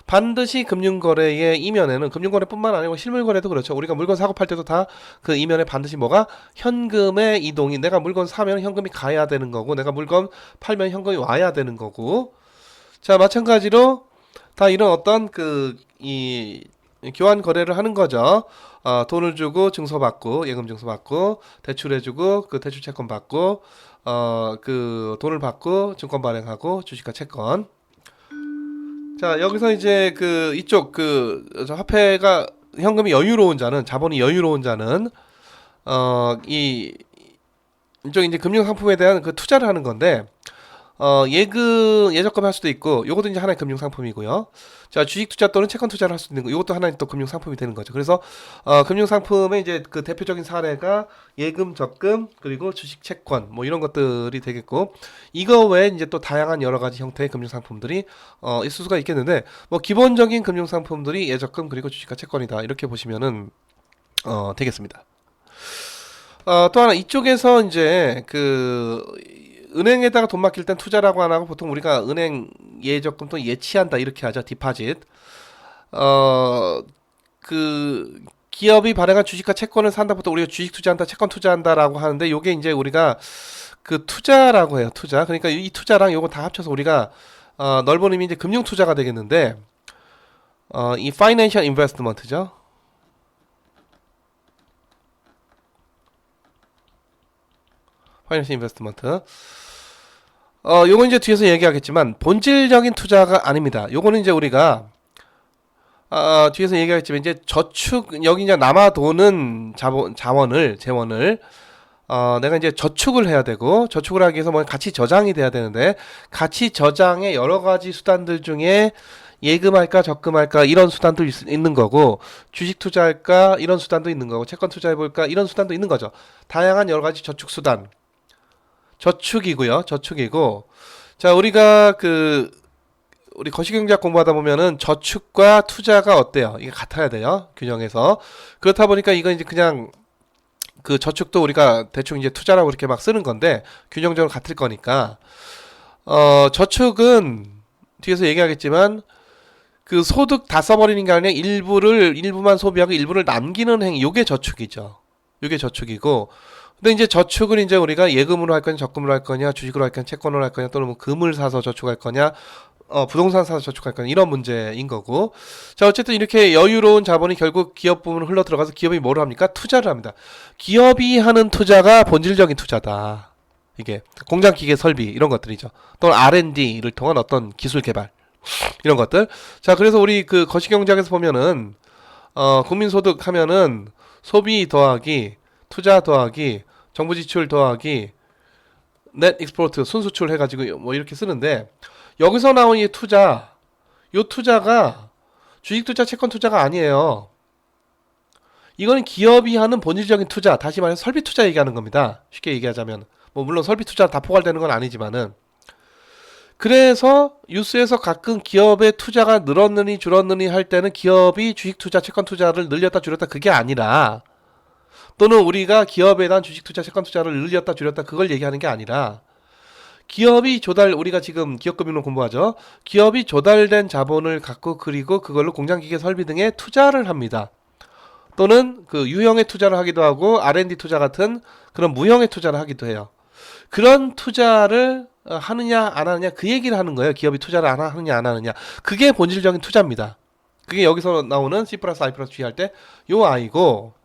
반드시 금융거래의 이면에는 금융거래뿐만 아니고 실물거래도 그렇죠. 우리가 물건 사고 팔 때도 다 그 이면에 반드시 뭐가 현금의 이동이 내가 물건 사면 현금이 가야 되는 거고 내가 물건 팔면 현금이 와야 되는 거고 자 마찬가지로 다 이런 어떤 이 교환 거래를 하는 거죠. 돈을 주고 증서 받고 예금 증서 받고 대출해주고 그 대출 채권 받고 그 돈을 받고 증권 발행하고 주식과 채권. 자 여기서 이제 그 이쪽 저 화폐가 현금이 여유로운 자는 자본이 여유로운 자는 이쪽 이제 금융 상품에 대한 그 투자를 하는 건데 예적금 할 수도 있고 요것도 이제 하나의 금융 상품이고요. 자 주식 투자 또는 채권 투자를 할 수도 있는 거 요것도 하나의 또 금융 상품이 되는 거죠. 그래서 금융 상품의 이제 그 대표적인 사례가 예금, 적금 그리고 주식, 채권 뭐 이런 것들이 되겠고 이거 외에 이제 또 다양한 여러 가지 형태의 금융 상품들이 있을 수가 있겠는데 뭐 기본적인 금융 상품들이 예적금 그리고 주식과 채권이다 이렇게 보시면은 되겠습니다. 또 하나 이쪽에서 이제 은행에다가 돈 맡길 땐 투자라고 안 하고 보통 우리가 은행 예적금 또 예치한다 이렇게 하죠. 디파짓. 기업이 발행한 주식과 채권을 산다 보통 우리가 주식 투자한다, 채권 투자한다라고 하는데 요게 이제 우리가 그 투자라고 해요. 투자. 그러니까 이 투자랑 요거 다 합쳐서 우리가 넓은 의미 이제 금융 투자가 되겠는데 이 파이낸셜 인베스트먼트죠. 파이낸셜 인베스트먼트. 요건 이제 뒤에서 얘기하겠지만 본질적인 투자가 아닙니다. 요거는 이제 우리가 뒤에서 얘기하겠지만 이제 저축 여기 이제 남아도는 재원을 내가 이제 저축을 해야 되고 저축을 하기 위해서 뭐 가치 저장이 돼야 되는데 가치 저장의 여러 가지 수단들 중에 예금할까 적금할까 이런 수단도 있는 거고 주식 투자할까 이런 수단도 있는 거고 채권 투자해볼까 이런 수단도 있는 거죠. 다양한 여러 가지 저축 수단. 저축이고요. 저축이고 자 우리가 우리 거시경제학 공부하다 보면은 저축과 투자가 어때요? 이게 같아야 돼요. 균형해서 그렇다 보니까 이건 이제 그냥 그 저축도 우리가 대충 이제 투자라고 이렇게 막 쓰는 건데 균형적으로 같을 거니까 저축은 뒤에서 얘기하겠지만 그 소득 다 써버리는 게 아니라 일부만 소비하고 일부를 남기는 행위 요게 저축이죠. 요게 저축이고 근데 이제 저축은 이제 우리가 예금으로 할 거냐, 적금으로 할 거냐, 주식으로 할 거냐, 채권으로 할 거냐, 또는 뭐 금을 사서 저축할 거냐, 부동산 사서 저축할 거냐, 이런 문제인 거고. 자, 어쨌든 이렇게 여유로운 자본이 결국 기업 부문으로 흘러 들어가서 기업이 뭐를 합니까? 투자를 합니다. 기업이 하는 투자가 본질적인 투자다. 이게 공장 기계 설비 이런 것들이죠. 또는 R&D를 통한 어떤 기술 개발 이런 것들. 자, 그래서 우리 그 거시경제학에서 보면은 국민소득 하면은 소비 더하기 투자 더하기 정부 지출 더하기 넷 익스포트 순수출 해가지고 뭐 이렇게 쓰는데 여기서 나온 이 투자 요 투자가 주식 투자 채권 투자가 아니에요. 이거는 기업이 하는 본질적인 투자 다시 말해서 설비 투자 얘기하는 겁니다. 쉽게 얘기하자면 뭐 물론 설비 투자 다 포괄되는 건 아니지만은 그래서 뉴스에서 가끔 기업의 투자가 늘었느니 줄었느니 할 때는 기업이 주식 투자 채권 투자를 늘렸다 줄였다 그게 아니라 또는 우리가 기업에 대한 주식 투자, 채권 투자를 늘렸다 줄였다 그걸 얘기하는 게 아니라 기업이 우리가 지금 기업금융론 공부하죠. 기업이 조달된 자본을 갖고 그리고 그걸로 공장기계 설비 등에 투자를 합니다. 또는 그 유형의 투자를 하기도 하고 R&D 투자 같은 그런 무형의 투자를 하기도 해요. 그런 투자를 하느냐 안 하느냐 그 얘기를 하는 거예요. 기업이 투자를 하느냐 안 하느냐. 그게 본질적인 투자입니다. 그게 여기서 나오는 C 플러스 I 플러스 G 할 때 요 I고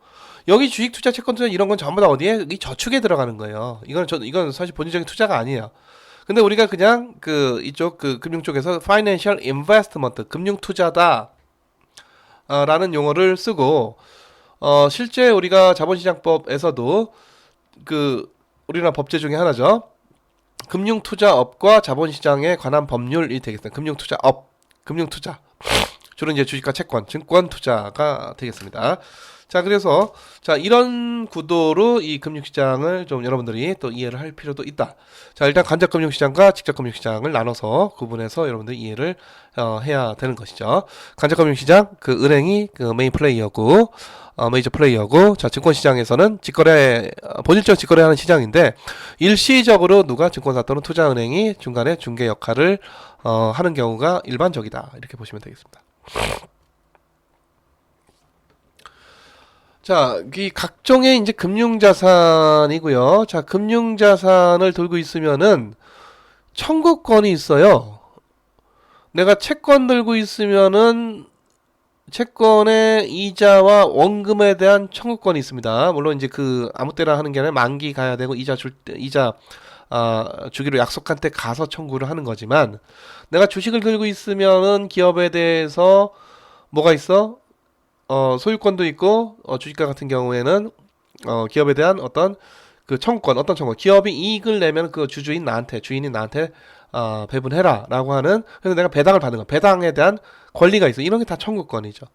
여기 주식 투자, 채권 투자 이런 건 전부 다 어디에? 이 저축에 들어가는 거예요. 이건 사실 본질적인 투자가 아니에요. 근데 우리가 그냥 이쪽 금융 쪽에서 financial investment 금융 투자다 라는 용어를 쓰고 실제 우리가 자본시장법에서도 우리나라 법제 중에 하나죠. 금융투자업과 자본시장에 관한 법률이 되겠습니다. 금융투자업, 금융투자 주로 이제 주식과 채권, 증권 투자가 되겠습니다. 자, 그래서 자, 이런 구도로 이 금융시장을 좀 여러분들이 또 이해를 할 필요도 있다. 자, 일단 간접 금융시장과 직접 금융시장을 나눠서 구분해서 여러분들이 이해를 해야 되는 것이죠. 간접 금융시장, 그 은행이 그 메인 플레이어고 메이저 플레이어고, 자, 증권시장에서는 직거래, 본질적 직거래하는 시장인데 일시적으로 누가 증권사 또는 투자은행이 중간에 중개 역할을 하는 경우가 일반적이다. 이렇게 보시면 되겠습니다. 자, 이 각종의 이제 금융자산이고요. 자, 금융자산을 들고 있으면은 청구권이 있어요. 내가 채권 들고 있으면은 채권의 이자와 원금에 대한 청구권이 있습니다. 물론 이제 그 아무 때나 하는 게 아니라 만기 가야 되고 이자 줄 때, 이자 주기로 약속한 때 가서 청구를 하는 거지만, 내가 주식을 들고 있으면은 기업에 대해서 뭐가 있어? 소유권도 있고, 주식과 같은 경우에는, 기업에 대한 어떤 그 청구권, 어떤 청구권, 기업이 이익을 내면 그 주주인 나한테, 주인이 나한테, 배분해라, 라고 하는, 그래서 내가 배당을 받는 거, 배당에 대한 권리가 있어. 이런 게 다 청구권이죠.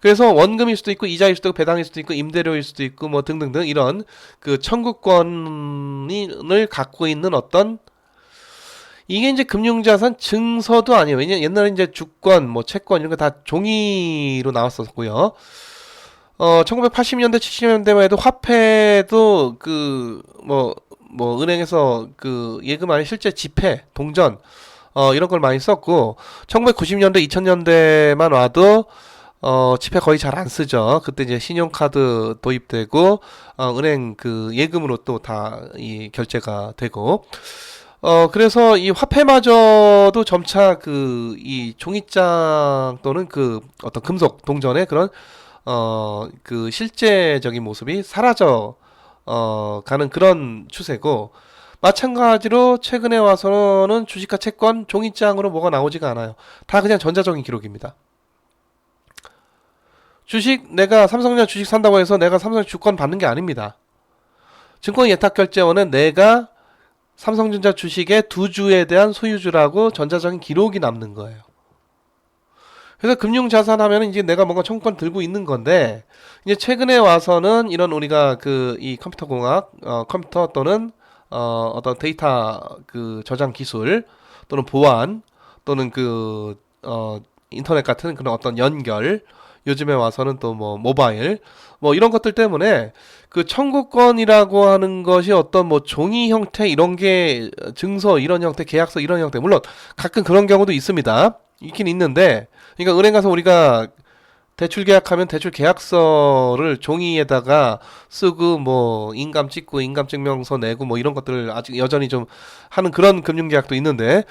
그래서 원금일 수도 있고, 이자일 수도 있고, 배당일 수도 있고, 임대료일 수도 있고, 뭐 등등등, 이런 그 청구권을 갖고 있는 어떤, 이게 이제 금융자산 증서도 아니에요. 왜냐면 옛날에 이제 주권, 뭐 채권 이런 거 다 종이로 나왔었고요. 1980년대, 70년대만 해도 화폐도 뭐 은행에서 그 예금 안에 실제 지폐, 동전, 이런 걸 많이 썼고, 1990년대, 2000년대만 와도 지폐 거의 잘 안 쓰죠. 그때 이제 신용카드 도입되고, 은행 그 예금으로 또 다 이 결제가 되고, 그래서 이 화폐마저도 점차 그 이 종이장 또는 그 어떤 금속 동전의 그런 그 실제적인 모습이 사라져 가는 그런 추세고, 마찬가지로 최근에 와서는 주식과 채권 종이장으로 뭐가 나오지가 않아요. 다 그냥 전자적인 기록입니다. 주식, 내가 삼성전자 주식 산다고 해서 내가 삼성전자 주권 받는 게 아닙니다. 증권 예탁결제원은 내가 삼성전자 주식의 두 주에 대한 소유주라고 전자적인 기록이 남는 거예요. 그래서 금융자산 하면 이제 내가 뭔가 청구권 들고 있는 건데, 이제 최근에 와서는 이런 우리가 그 이 컴퓨터 공학, 컴퓨터 또는 어떤 데이터 그 저장 기술 또는 보안 또는 그 인터넷 같은 그런 어떤 연결, 요즘에 와서는 또 뭐 모바일 뭐 이런 것들 때문에 그 청구권이라고 하는 것이 어떤 뭐 종이 형태 이런 게 증서 이런 형태, 계약서 이런 형태, 물론 가끔 그런 경우도 있습니다. 있긴 있는데, 그러니까 은행 가서 우리가 대출 계약하면 대출 계약서를 종이에다가 쓰고 뭐 인감 찍고 인감 증명서 내고 뭐 이런 것들을 아직 여전히 좀 하는 그런 금융 계약도 있는데,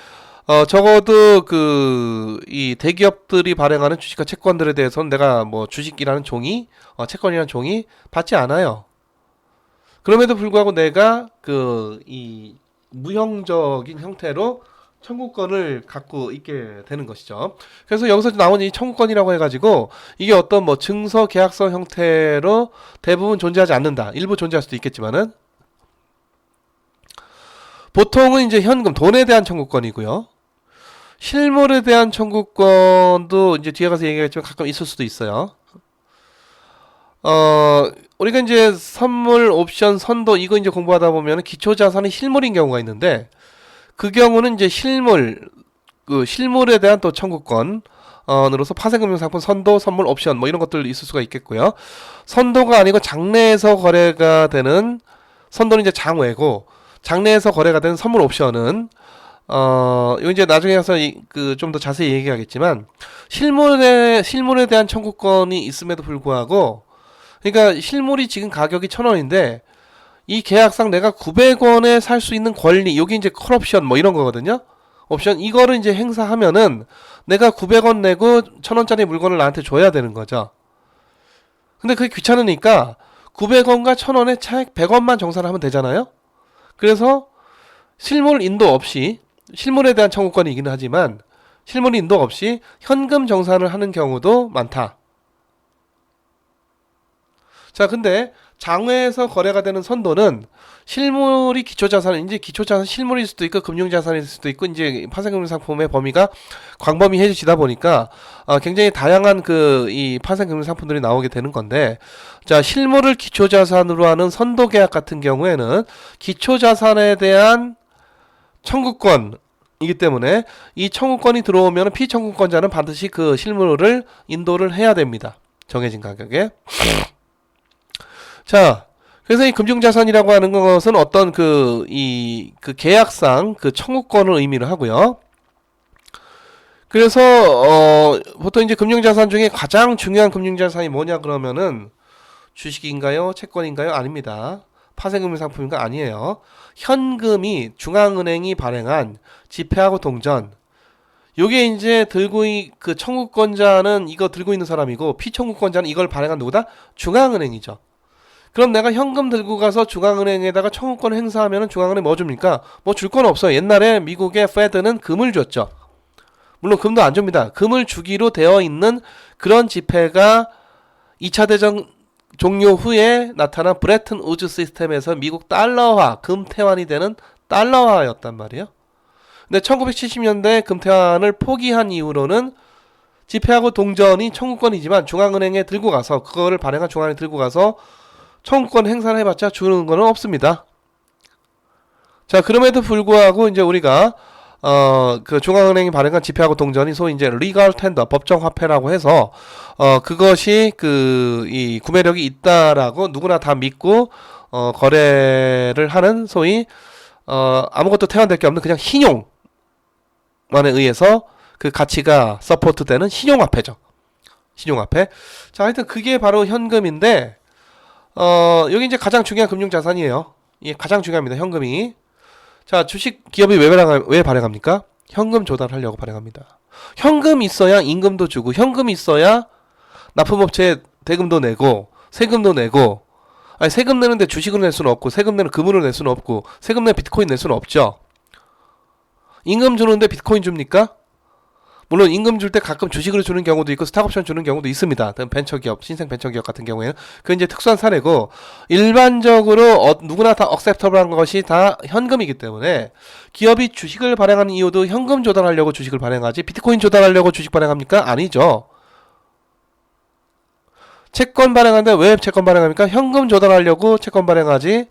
적어도 그 이 대기업들이 발행하는 주식과 채권들에 대해서는 내가 뭐 주식이라는 종이, 채권이라는 종이 받지 않아요. 그럼에도 불구하고 내가 그 이 무형적인 형태로 청구권을 갖고 있게 되는 것이죠. 그래서 여기서 나온 이 청구권이라고 해가지고 이게 어떤 뭐 증서, 계약서 형태로 대부분 존재하지 않는다. 일부 존재할 수도 있겠지만은 보통은 이제 현금, 돈에 대한 청구권이고요. 실물에 대한 청구권도 이제 뒤에 가서 얘기하겠지만 가끔 있을 수도 있어요. 우리가 이제 선물, 옵션, 선도 이거 이제 공부하다 보면 기초자산이 실물인 경우가 있는데, 그 경우는 이제 그 실물에 대한 또 청구권, 으로서 파생금융상품, 선도, 선물, 옵션 뭐 이런 것들 있을 수가 있겠고요. 선도가 아니고 장내에서 거래가 되는, 선도는 이제 장외고, 장내에서 거래가 되는 선물, 옵션은 이거 이제 나중에 가서 그 좀 더 자세히 얘기하겠지만, 실물에 대한 청구권이 있음에도 불구하고, 그러니까 실물이 지금 가격이 1,000원인데 이 계약상 내가 900원에 살 수 있는 권리, 여기 이제 콜옵션 뭐 이런 거거든요. 옵션 이거를 이제 행사하면은 내가 900원 내고 1,000원짜리 물건을 나한테 줘야 되는 거죠. 근데 그게 귀찮으니까 900원과 1,000원의 차액 100원만 정산을 하면 되잖아요. 그래서 실물 인도 없이, 실물에 대한 청구권이긴 하지만 실물 인도 없이 현금 정산을 하는 경우도 많다. 자, 근데 장외에서 거래가 되는 선도는 실물이 기초자산인지 기초자산 실물일 수도 있고 금융자산일 수도 있고 이제 파생금융상품의 범위가 광범위해지다 보니까 굉장히 다양한 그 이 파생금융상품들이 나오게 되는 건데, 자, 실물을 기초자산으로 하는 선도계약 같은 경우에는 기초자산에 대한 청구권이기 때문에 이 청구권이 들어오면 피청구권자는 반드시 그 실물을 인도를 해야 됩니다. 정해진 가격에. 자, 그래서 이 금융자산이라고 하는 것은 어떤 그 계약상 그 청구권을 의미를 하고요. 그래서 보통 이제 금융자산 중에 가장 중요한 금융자산이 뭐냐 그러면은 주식인가요? 채권인가요? 아닙니다. 파생금융상품인가? 아니에요. 현금이 중앙은행이 발행한 지폐하고 동전. 요게 이제 그 청구권자는 이거 들고 있는 사람이고 피청구권자는 이걸 발행한 누구다? 중앙은행이죠. 그럼 내가 현금 들고 가서 중앙은행에다가 청구권을 행사하면 중앙은행 뭐 줍니까? 뭐 줄 건 없어요. 옛날에 미국의 페드는 금을 줬죠. 물론 금도 안 줍니다. 금을 주기로 되어 있는 그런 지폐가 2차 대전 종료 후에 나타난 브레튼 우즈 시스템에서 미국 달러화, 금태환이 되는 달러화였단 말이에요. 근데 1970년대 금태환을 포기한 이후로는 지폐하고 동전이 청구권이지만 중앙은행에 들고 가서 그거를 발행한 중앙은행에 들고 가서 청구권 행사를 해봤자 주는 거는 없습니다. 자, 그럼에도 불구하고 이제 우리가 그 중앙은행이 발행한 지폐하고 동전이 소위 이제 리걸 텐더, 법정 화폐라고 해서 그것이 이 구매력이 있다라고 누구나 다 믿고 거래를 하는 소위 아무것도 태환될 게 없는 그냥 신용만에 의해서 그 가치가 서포트되는 신용화폐죠. 신용화폐. 자, 하여튼 그게 바로 현금인데 여기 이제 가장 중요한 금융자산이에요. 이게 가장 중요합니다. 현금이. 자, 주식 기업이 왜 발행합니까? 현금 조달하려고 발행합니다. 현금 있어야 임금도 주고, 현금 있어야 납품업체에 대금도 내고, 세금도 내고, 아니, 세금 내는데 주식으로 낼 수는 없고, 세금 내는 금으로 낼 수는 없고, 세금 내는 비트코인 낼 수는 없죠. 임금 주는데 비트코인 줍니까? 물론 임금 줄 때 가끔 주식으로 주는 경우도 있고 스탁옵션 주는 경우도 있습니다. 벤처기업, 신생 벤처기업 같은 경우에는 그건 이제 특수한 사례고, 일반적으로 누구나 다 억셉터블한 것이 다 현금이기 때문에 기업이 주식을 발행하는 이유도 현금 조달하려고 주식을 발행하지 비트코인 조달하려고 주식 발행합니까? 아니죠. 채권 발행하는데 왜 채권 발행합니까? 현금 조달하려고 채권 발행하지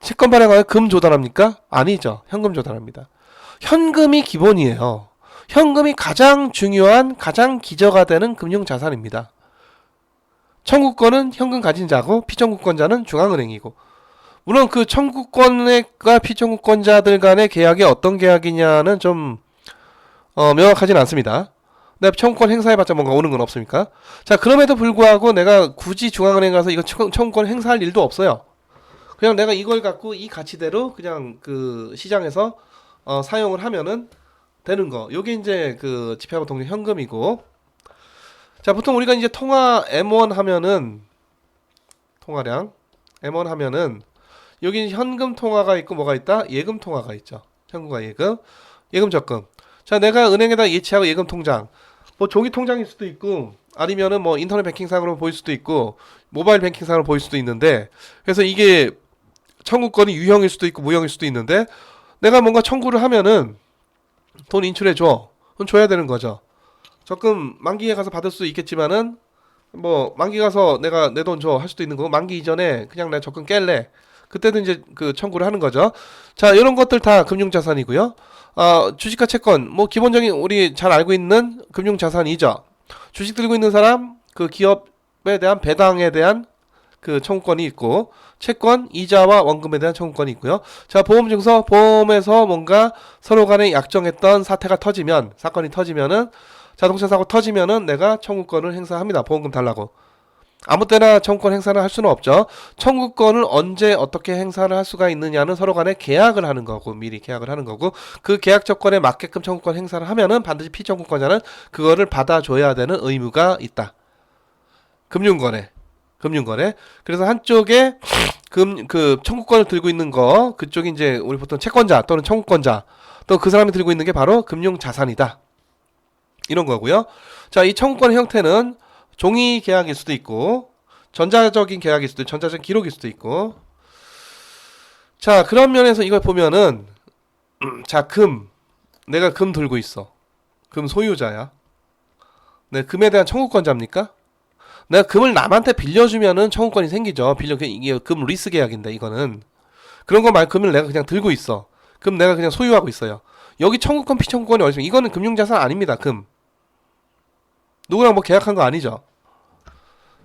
채권 발행하면 금 조달합니까? 아니죠. 현금 조달합니다. 현금이 기본이에요. 현금이 가장 중요한, 가장 기저가 되는 금융자산입니다. 청구권은 현금 가진 자고 피청구권자는 중앙은행이고, 물론 그 청구권과 피청구권자들 간의 계약이 어떤 계약이냐는 좀 명확하진 않습니다. 근데 청구권 행사해봤자 뭔가 오는 건 없습니까? 자, 그럼에도 불구하고 내가 굳이 중앙은행 가서 이거 청구권 행사할 일도 없어요. 그냥 내가 이걸 갖고 이 가치대로 그냥 그 시장에서 사용을 하면은 되는 거. 요게 이제 그 지폐하고 동전 현금이고. 자, 보통 우리가 이제 통화 M1 하면은 통화량 M1 하면은 여기 현금 통화가 있고 뭐가 있다? 예금 통화가 있죠. 현금과 예금, 예금 적금. 자, 내가 은행에다 예치하고 예금 통장. 뭐 종이 통장일 수도 있고 아니면은 뭐 인터넷 뱅킹상으로 보일 수도 있고 모바일 뱅킹상으로 보일 수도 있는데, 그래서 이게 청구권이 유형일 수도 있고 무형일 수도 있는데, 내가 뭔가 청구를 하면은 돈 인출해줘. 그럼 줘야 되는 거죠. 적금 만기에 가서 받을 수도 있겠지만은 뭐 만기 가서 내가 내 돈 줘 할 수도 있는 거고, 만기 이전에 그냥 내가 적금 깰래. 그때도 이제 그 청구를 하는 거죠. 자, 이런 것들 다 금융자산이고요. 주식과 채권 뭐 기본적인 우리 잘 알고 있는 금융자산이죠. 주식 들고 있는 사람 그 기업에 대한 배당에 대한 그 청구권이 있고, 채권, 이자와 원금에 대한 청구권이 있고요. 자, 보험증서, 보험에서 뭔가 서로 간에 약정했던 사태가 터지면, 사건이 터지면은, 자동차 사고 터지면은 내가 청구권을 행사합니다. 보험금 달라고. 아무 때나 청구권 행사를 할 수는 없죠. 청구권을 언제 어떻게 행사를 할 수가 있느냐는 서로 간에 계약을 하는 거고, 미리 계약을 하는 거고, 그 계약 조건에 맞게끔 청구권 행사를 하면은 반드시 피청구권자는 그거를 받아줘야 되는 의무가 있다. 금융거래. 그래서 한쪽에 그 청구권을 들고 있는 거, 그쪽이 이제 우리 보통 채권자 또는 청구권자, 또 그 사람이 들고 있는 게 바로 금융자산이다. 이런 거고요. 자, 이 청구권의 형태는 종이 계약일 수도 있고, 전자적인 계약일 수도 있고, 전자적인 기록일 수도 있고, 자, 그런 면에서 이걸 보면은 자, 내가 금 들고 있어. 금 소유자야. 내 금에 대한 청구권자입니까? 내가 금을 남한테 빌려주면은 청구권이 생기죠. 이게 금 리스 계약인데 이거는 그런 거 말고 금을 내가 그냥 들고 있어. 금 내가 그냥 소유하고 있어요. 여기 청구권 피청구권이 어디 있습니까? 이거는 금융자산 아닙니다. 금 누구랑 뭐 계약한 거 아니죠.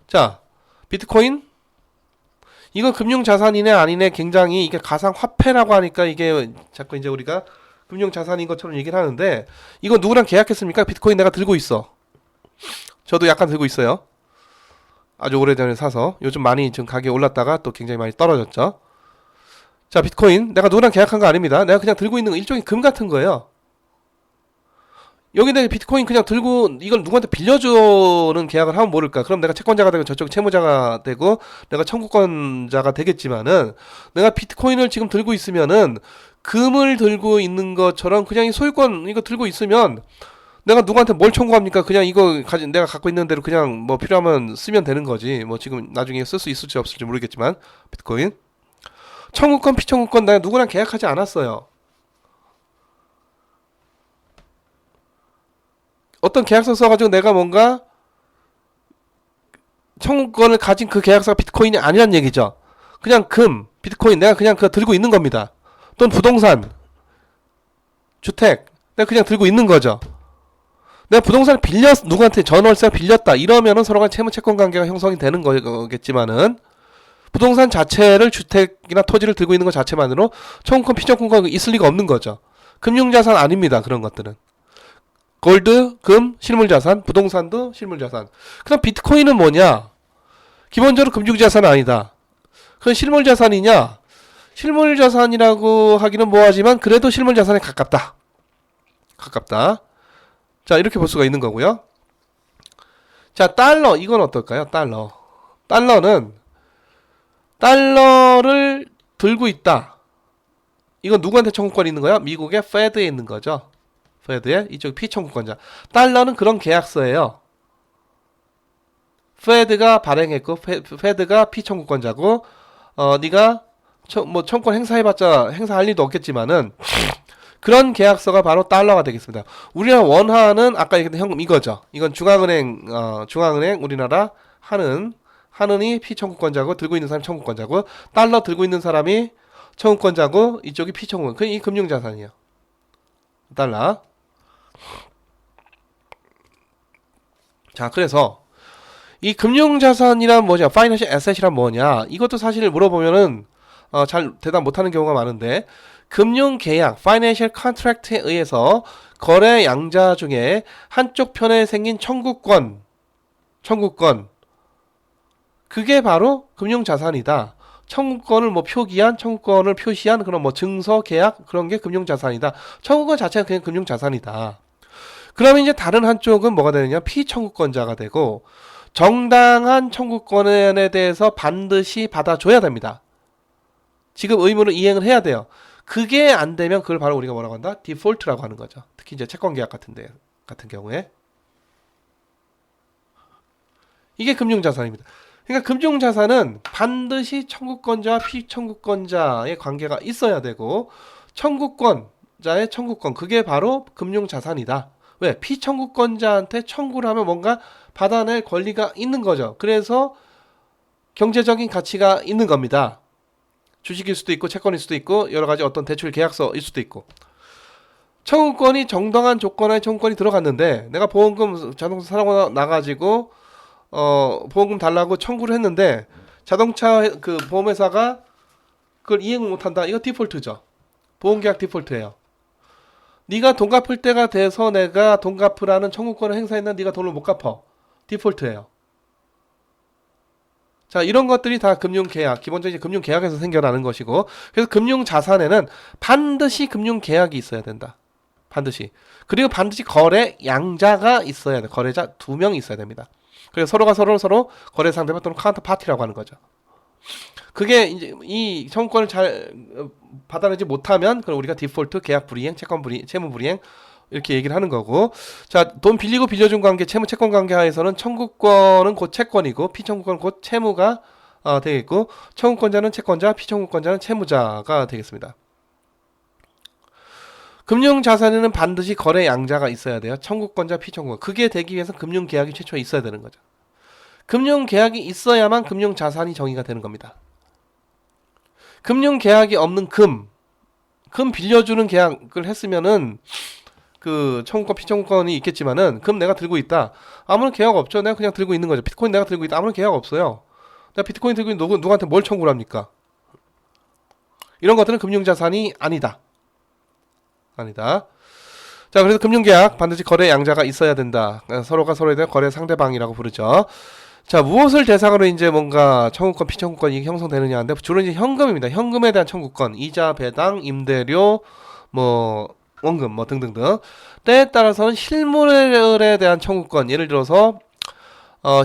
자, 비트코인 이거 금융자산이네 아니네 굉장히 이게 가상화폐라고 하니까 이게 자꾸 이제 우리가 금융자산인 것처럼 얘기를 하는데 이거 누구랑 계약했습니까? 비트코인 내가 들고 있어. 저도 약간 들고 있어요. 아주 오래전에 사서 요즘 많이 지금 가격이 올랐다가 또 굉장히 많이 떨어졌죠. 자, 비트코인 내가 누구랑 계약한 거 아닙니다. 내가 그냥 들고 있는 거 일종의 금 같은 거예요. 여기 내가 비트코인 그냥 들고 이걸 누구한테 빌려주는 계약을 하면 모를까? 그럼 내가 채권자가 되고 저쪽 채무자가 되고 내가 청구권자가 되겠지만은 내가 비트코인을 지금 들고 있으면은 금을 들고 있는 것처럼 그냥 이 소유권 이거 들고 있으면 내가 누구한테 뭘 청구합니까? 그냥 이거 내가 갖고 있는 대로 그냥 뭐 필요하면 쓰면 되는 거지. 뭐 지금 나중에 쓸 수 있을지 없을지 모르겠지만 비트코인 청구권 피청구권 내가 누구랑 계약하지 않았어요. 어떤 계약서 써가지고 내가 뭔가 청구권을 가진 그 계약서가 비트코인이 아니란 얘기죠. 그냥 비트코인 내가 그냥 그거 들고 있는 겁니다. 또는 부동산, 주택 내가 그냥 들고 있는 거죠. 내가 부동산을 누구한테 전월세가 빌렸다 이러면은 서로가 채무 채권 관계가 형성이 되는 거겠지만은 부동산 자체를 주택이나 토지를 들고 있는 것 자체만으로 청구권 피청구권이 있을 리가 없는 거죠. 금융자산 아닙니다. 그런 것들은. 골드, 금, 실물자산, 부동산도 실물자산. 그럼 비트코인은 뭐냐? 기본적으로 금융자산은 아니다. 그건 실물자산이냐? 실물자산이라고 하기는 뭐하지만 그래도 실물자산에 가깝다. 자, 이렇게 볼 수가 있는 거고요. 자, 달러 이건 어떨까요? 달러를 들고 있다. 이건 누구한테 청구권이 있는 거야? 미국의 페드에 있는 거죠. 페드에 이쪽 피청구권자. 달러는 그런 계약서예요. 페드가 발행했고 페드가 피청구권자고 네가 뭐 청구권 행사할 일도 없겠지만은 그런 계약서가 바로 달러가 되겠습니다. 우리나라 원화는 아까 얘기했던 현금 이거죠. 이건 중앙은행 우리나라 한은이 피청구권자고 들고 있는 사람이 청구권자고 달러 들고 있는 사람이 청구권자고 이쪽이 피청구권. 이 금융자산이에요. 달러. 자, 그래서 이 금융자산이란 뭐냐, 파이낸셜 애셋이란 뭐냐, 이것도 사실 물어보면은 잘 대답 못하는 경우가 많은데 금융계약, 파이낸셜 컨트랙트에 의해서 거래 양자 중에 한쪽 편에 생긴 청구권 그게 바로 금융자산이다. 청구권을 청구권을 표시한 그런 뭐 증서, 계약 그런 게 금융자산이다. 청구권 자체가 그냥 금융자산이다. 그러면 이제 다른 한쪽은 뭐가 되느냐? 피청구권자가 되고 정당한 청구권에 대해서 반드시 받아줘야 됩니다. 지금 의무를 이행을 해야 돼요. 그게 안 되면 그걸 바로 우리가 뭐라고 한다? 디폴트라고 하는 거죠. 특히 이제 채권계약 같은 경우에 이게 금융자산입니다. 그러니까 금융자산은 반드시 청구권자와 피청구권자의 관계가 있어야 되고 청구권자의 청구권 그게 바로 금융자산이다. 왜? 피청구권자한테 청구를 하면 뭔가 받아낼 권리가 있는 거죠. 그래서 경제적인 가치가 있는 겁니다. 주식일 수도 있고 채권일 수도 있고 여러 가지 어떤 대출 계약서일 수도 있고 청구권이 정당한 조건에 청구권이 들어갔는데 내가 보험금 자동차 사고 나가지고 보험금 달라고 청구를 했는데 자동차 그 보험회사가 그걸 이행을 못한다. 이거 디폴트죠. 보험계약 디폴트예요. 네가 돈 갚을 때가 돼서 내가 돈 갚으라는 청구권을 행사했는데 네가 돈을 못 갚아. 디폴트예요. 자, 이런 것들이 다 금융계약, 기본적인 금융계약에서 생겨나는 것이고 그래서 금융자산에는 반드시 금융계약이 있어야 된다. 반드시. 그리고 반드시 거래 양자가 있어야 돼. 거래자 2명이 있어야 됩니다. 그래서 서로가 서로 거래 상대방 또는 카운터 파티라고 하는 거죠. 그게 이제 이 청구권을 잘 받아내지 못하면 그럼 우리가 디폴트, 계약 불이행, 채무 불이행 이렇게 얘기를 하는 거고 자, 돈 빌리고 빌려준 관계, 채무 채권 관계 하에서는 청구권은 곧 채권이고 피청구권은 곧 채무가 되겠고, 청구권자는 채권자, 피청구권자는 채무자가 되겠습니다. 금융자산에는 반드시 거래 양자가 있어야 돼요. 청구권자, 피청구권. 그게 되기 위해서 금융계약이 최초에 있어야 되는 거죠. 금융계약이 있어야만 금융자산이 정의가 되는 겁니다. 금융계약이 없는 금 빌려주는 계약을 했으면은 그 청구권, 피청구권이 있겠지만은 금 내가 들고 있다. 아무런 계약 없죠. 내가 그냥 들고 있는 거죠. 비트코인 내가 들고 있다. 아무런 계약 없어요. 내가 비트코인 들고 있는 누구한테 뭘 청구를 합니까? 이런 것들은 금융자산이 아니다. 자, 그래서 금융계약 반드시 거래 양자가 있어야 된다. 서로가 서로에 대한 거래 상대방이라고 부르죠. 자, 무엇을 대상으로 이제 뭔가 청구권, 피청구권이 형성되느냐 하는데 주로 이제 현금입니다. 현금에 대한 청구권, 이자, 배당, 임대료, 뭐 원금, 뭐 등등등. 때에 따라서는 실물에 대한 청구권, 예를 들어서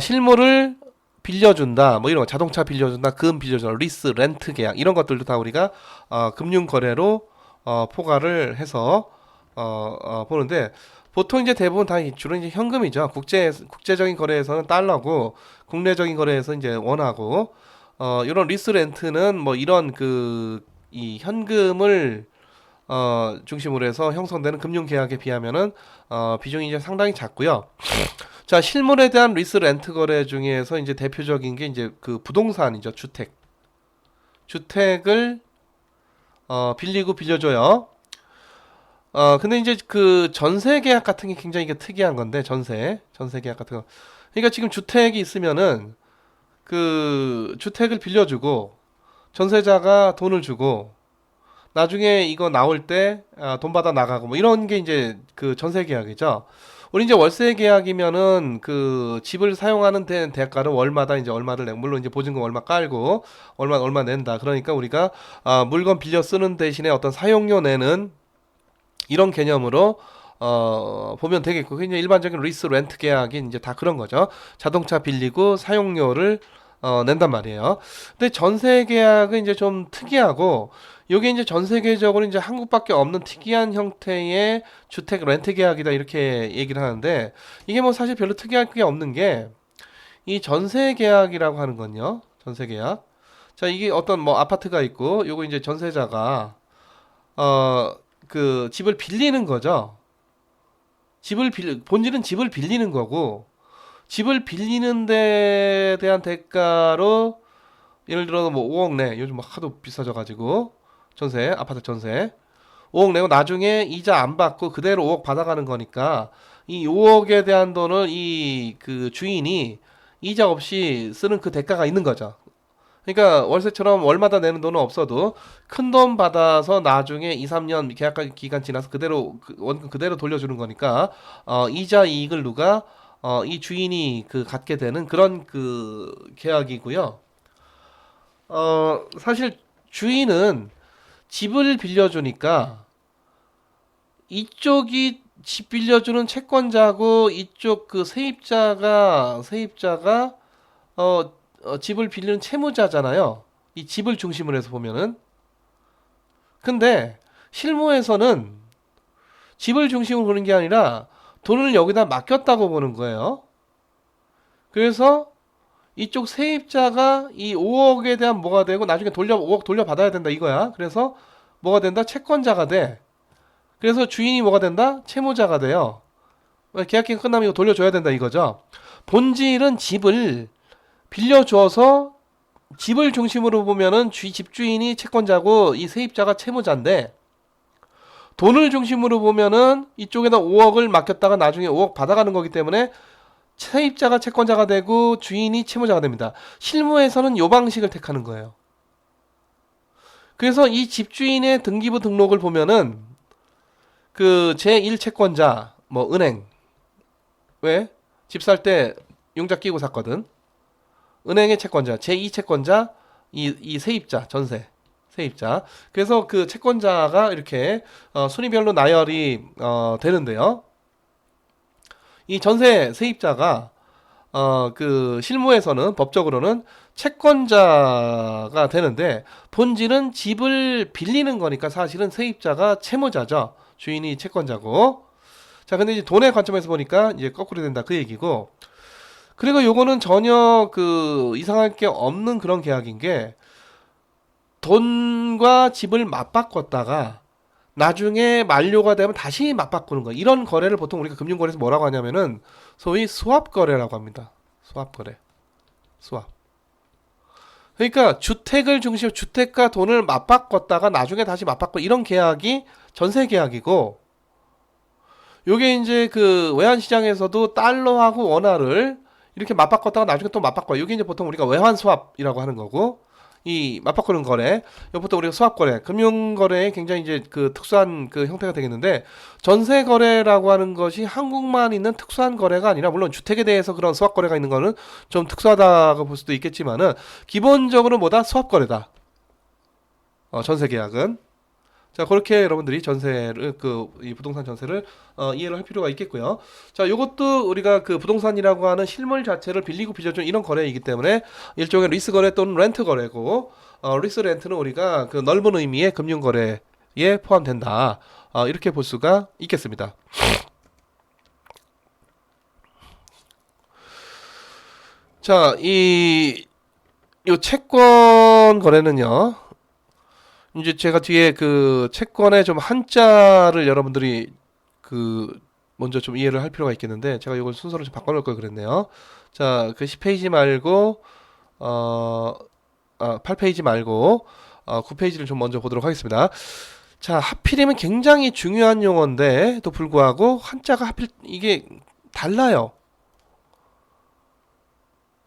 실물을 빌려준다, 뭐 이런 거, 자동차 빌려준다, 금 빌려준다, 리스, 렌트 계약 이런 것들도 다 우리가 금융 거래로 포괄을 해서 보는데 보통 이제 대부분 다 주로 이제 현금이죠. 국제적인 거래에서는 달러고 국내적인 거래에서 이제 원하고 이런 리스 렌트는 뭐 이런 이 현금을 중심으로 해서 형성되는 금융 계약에 비하면은 비중이 이제 상당히 작고요. 자, 실물에 대한 리스 렌트 거래 중에서 이제 대표적인 게 이제 그 부동산이죠. 주택을 빌리고 빌려줘요. 근데 이제 그 전세 계약 같은 게 굉장히 이게 특이한 건데, 전세 계약 같은 거. 그러니까 지금 주택이 있으면은 그 주택을 빌려주고 전세자가 돈을 주고 나중에 이거 나올 때 돈 받아 나가고 뭐 이런 게 이제 그 전세 계약이죠. 우리 이제 월세 계약이면은 그 집을 사용하는 대가를 월마다 이제 얼마를 내고 물론 이제 보증금 얼마 깔고 얼마 낸다. 그러니까 우리가 물건 빌려 쓰는 대신에 어떤 사용료 내는 이런 개념으로 보면 되겠고, 그게 이제 일반적인 리스 렌트 계약이 이제 다 그런 거죠. 자동차 빌리고 사용료를 낸단 말이에요. 근데 전세 계약은 이제 좀 특이하고, 이게 이제 전 세계적으로 이제 한국밖에 없는 특이한 형태의 주택 렌트 계약이다 이렇게 얘기를 하는데, 이게 뭐 사실 별로 특이할 게 없는 게 이 전세 계약이라고 하는 건요. 전세 계약. 자, 이게 어떤 뭐 아파트가 있고, 요거 이제 전세자가 그 집을 빌리는 거죠. 본질은 집을 빌리는 거고, 집을 빌리는 데 대한 대가로 예를 들어 뭐 5억 내, 요즘 막 하도 비싸져 가지고 아파트 전세 5억 내고 나중에 이자 안 받고 그대로 5억 받아가는 거니까 이 5억에 대한 돈을 이 그 주인이 이자 없이 쓰는 그 대가가 있는 거죠. 그러니까 월세처럼 월마다 내는 돈은 없어도 큰 돈 받아서 나중에 2, 3년 계약 기간 지나서 그대로 원금 그대로 돌려주는 거니까 이자 이익을 누가 이 주인이 갖게 되는 그런 계약이고요. 사실 주인은 집을 빌려주니까 이쪽이 집 빌려주는 채권자고 이쪽 세입자가 집을 빌리는 채무자잖아요. 이 집을 중심으로 해서 보면은. 근데 실무에서는 집을 중심으로 보는 게 아니라 돈을 여기다 맡겼다고 보는 거예요. 그래서 이쪽 세입자가 이 5억에 대한 뭐가 되고 나중에 5억 돌려받아야 된다 이거야. 그래서 뭐가 된다? 채권자가 돼. 그래서 주인이 뭐가 된다? 채무자가 돼요. 계약기간 끝나면 이거 돌려줘야 된다 이거죠. 본질은 집을 빌려줘서 집을 중심으로 보면은 집주인이 채권자고 이 세입자가 채무자인데, 돈을 중심으로 보면은 이쪽에다 5억을 맡겼다가 나중에 5억 받아가는 거기 때문에 세입자가 채권자가 되고 주인이 채무자가 됩니다. 실무에서는 이 방식을 택하는 거예요. 그래서 이 집주인의 등기부 등록을 보면은 제1채권자 뭐 은행, 왜? 집 살 때 용자 끼고 샀거든. 은행의 채권자, 제2채권자, 이 세입자, 세입자. 그래서 그 채권자가 이렇게 순위별로 나열이 되는데요. 이 전세 세입자가 실무에서는 법적으로는 채권자가 되는데 본질은 집을 빌리는 거니까 사실은 세입자가 채무자죠. 주인이 채권자고. 자, 근데 이제 돈의 관점에서 보니까 이제 거꾸로 된다 그 얘기고. 그리고 요거는 전혀 그 이상할 게 없는 그런 계약인 게 돈과 집을 맞바꿨다가 나중에 만료가 되면 다시 맞바꾸는 거. 이런 거래를 보통 우리가 금융거래에서 뭐라고 하냐면은 소위 스왑 거래라고 합니다. 스왑 거래. 스왑. 그러니까 주택을 중심으로 주택과 돈을 맞바꿨다가 나중에 다시 맞바꿔 이런 계약이 전세 계약이고 요게 이제 그 외환 시장에서도 달러하고 원화를 이렇게 맞바꿨다가 나중에 또 맞바꿔. 요게 이제 보통 우리가 외환 스왑이라고 하는 거고 이 맞바꾸는 거래. 요부터 우리가 스왑 거래, 금융 거래에 굉장히 이제 그 특수한 그 형태가 되겠는데 전세 거래라고 하는 것이 한국만 있는 특수한 거래가 아니라 물론 주택에 대해서 그런 스왑 거래가 있는 거는 좀 특수하다고 볼 수도 있겠지만은 기본적으로 뭐다 스왑 거래다. 전세 계약은. 자, 그렇게 여러분들이 전세를 이 부동산 전세를 이해를 할 필요가 있겠고요. 자, 요것도 우리가 그 부동산이라고 하는 실물 자체를 빌리고 빌려주는 이런 거래이기 때문에 일종의 리스 거래 또는 렌트 거래고 리스 렌트는 우리가 그 넓은 의미의 금융 거래에 포함된다. 이렇게 볼 수가 있겠습니다. 자, 요 채권 거래는요. 이제 제가 뒤에 그 채권의 좀 한자를 여러분들이 그 먼저 좀 이해를 할 필요가 있겠는데 제가 이걸 순서를 좀 바꿔놓을 걸 그랬네요. 자, 그 10페이지 말고 8페이지 말고 9페이지를 좀 먼저 보도록 하겠습니다. 자, 하필이면 굉장히 중요한 용어인데도 불구하고 한자가 하필 이게 달라요.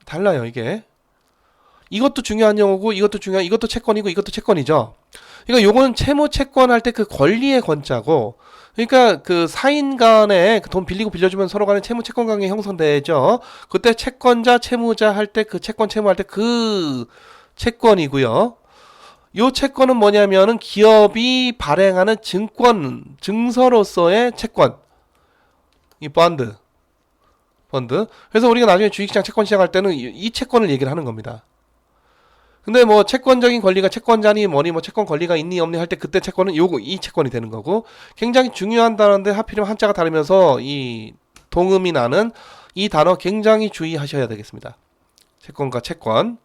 달라요, 이게. 이것도 중요한 용어고 이것도 채권이고 이것도 채권이죠. 그러니까 요거는 채무 채권 할 때 그 권리의 권자고 그러니까 그 사인 간에 돈 빌리고 빌려주면 서로 간에 채무 채권 관계 형성되죠. 그때 채권자 채무자 할 때 그 채권 채무할 때 그 채권이고요. 요 채권은 뭐냐면은 기업이 발행하는 증권 증서로서의 채권. 이 펀드. 그래서 우리가 나중에 주식시장 채권 시작할 때는 이 채권을 얘기를 하는 겁니다. 근데 뭐 채권적인 권리가 채권자니 뭐니 뭐 채권 권리가 있니 없니 할 때 그때 채권은 이 채권이 되는 거고 굉장히 중요한 단어인데 하필이면 한자가 다르면서 이 동음이 나는 이 단어 굉장히 주의하셔야 되겠습니다. 채권과 채권.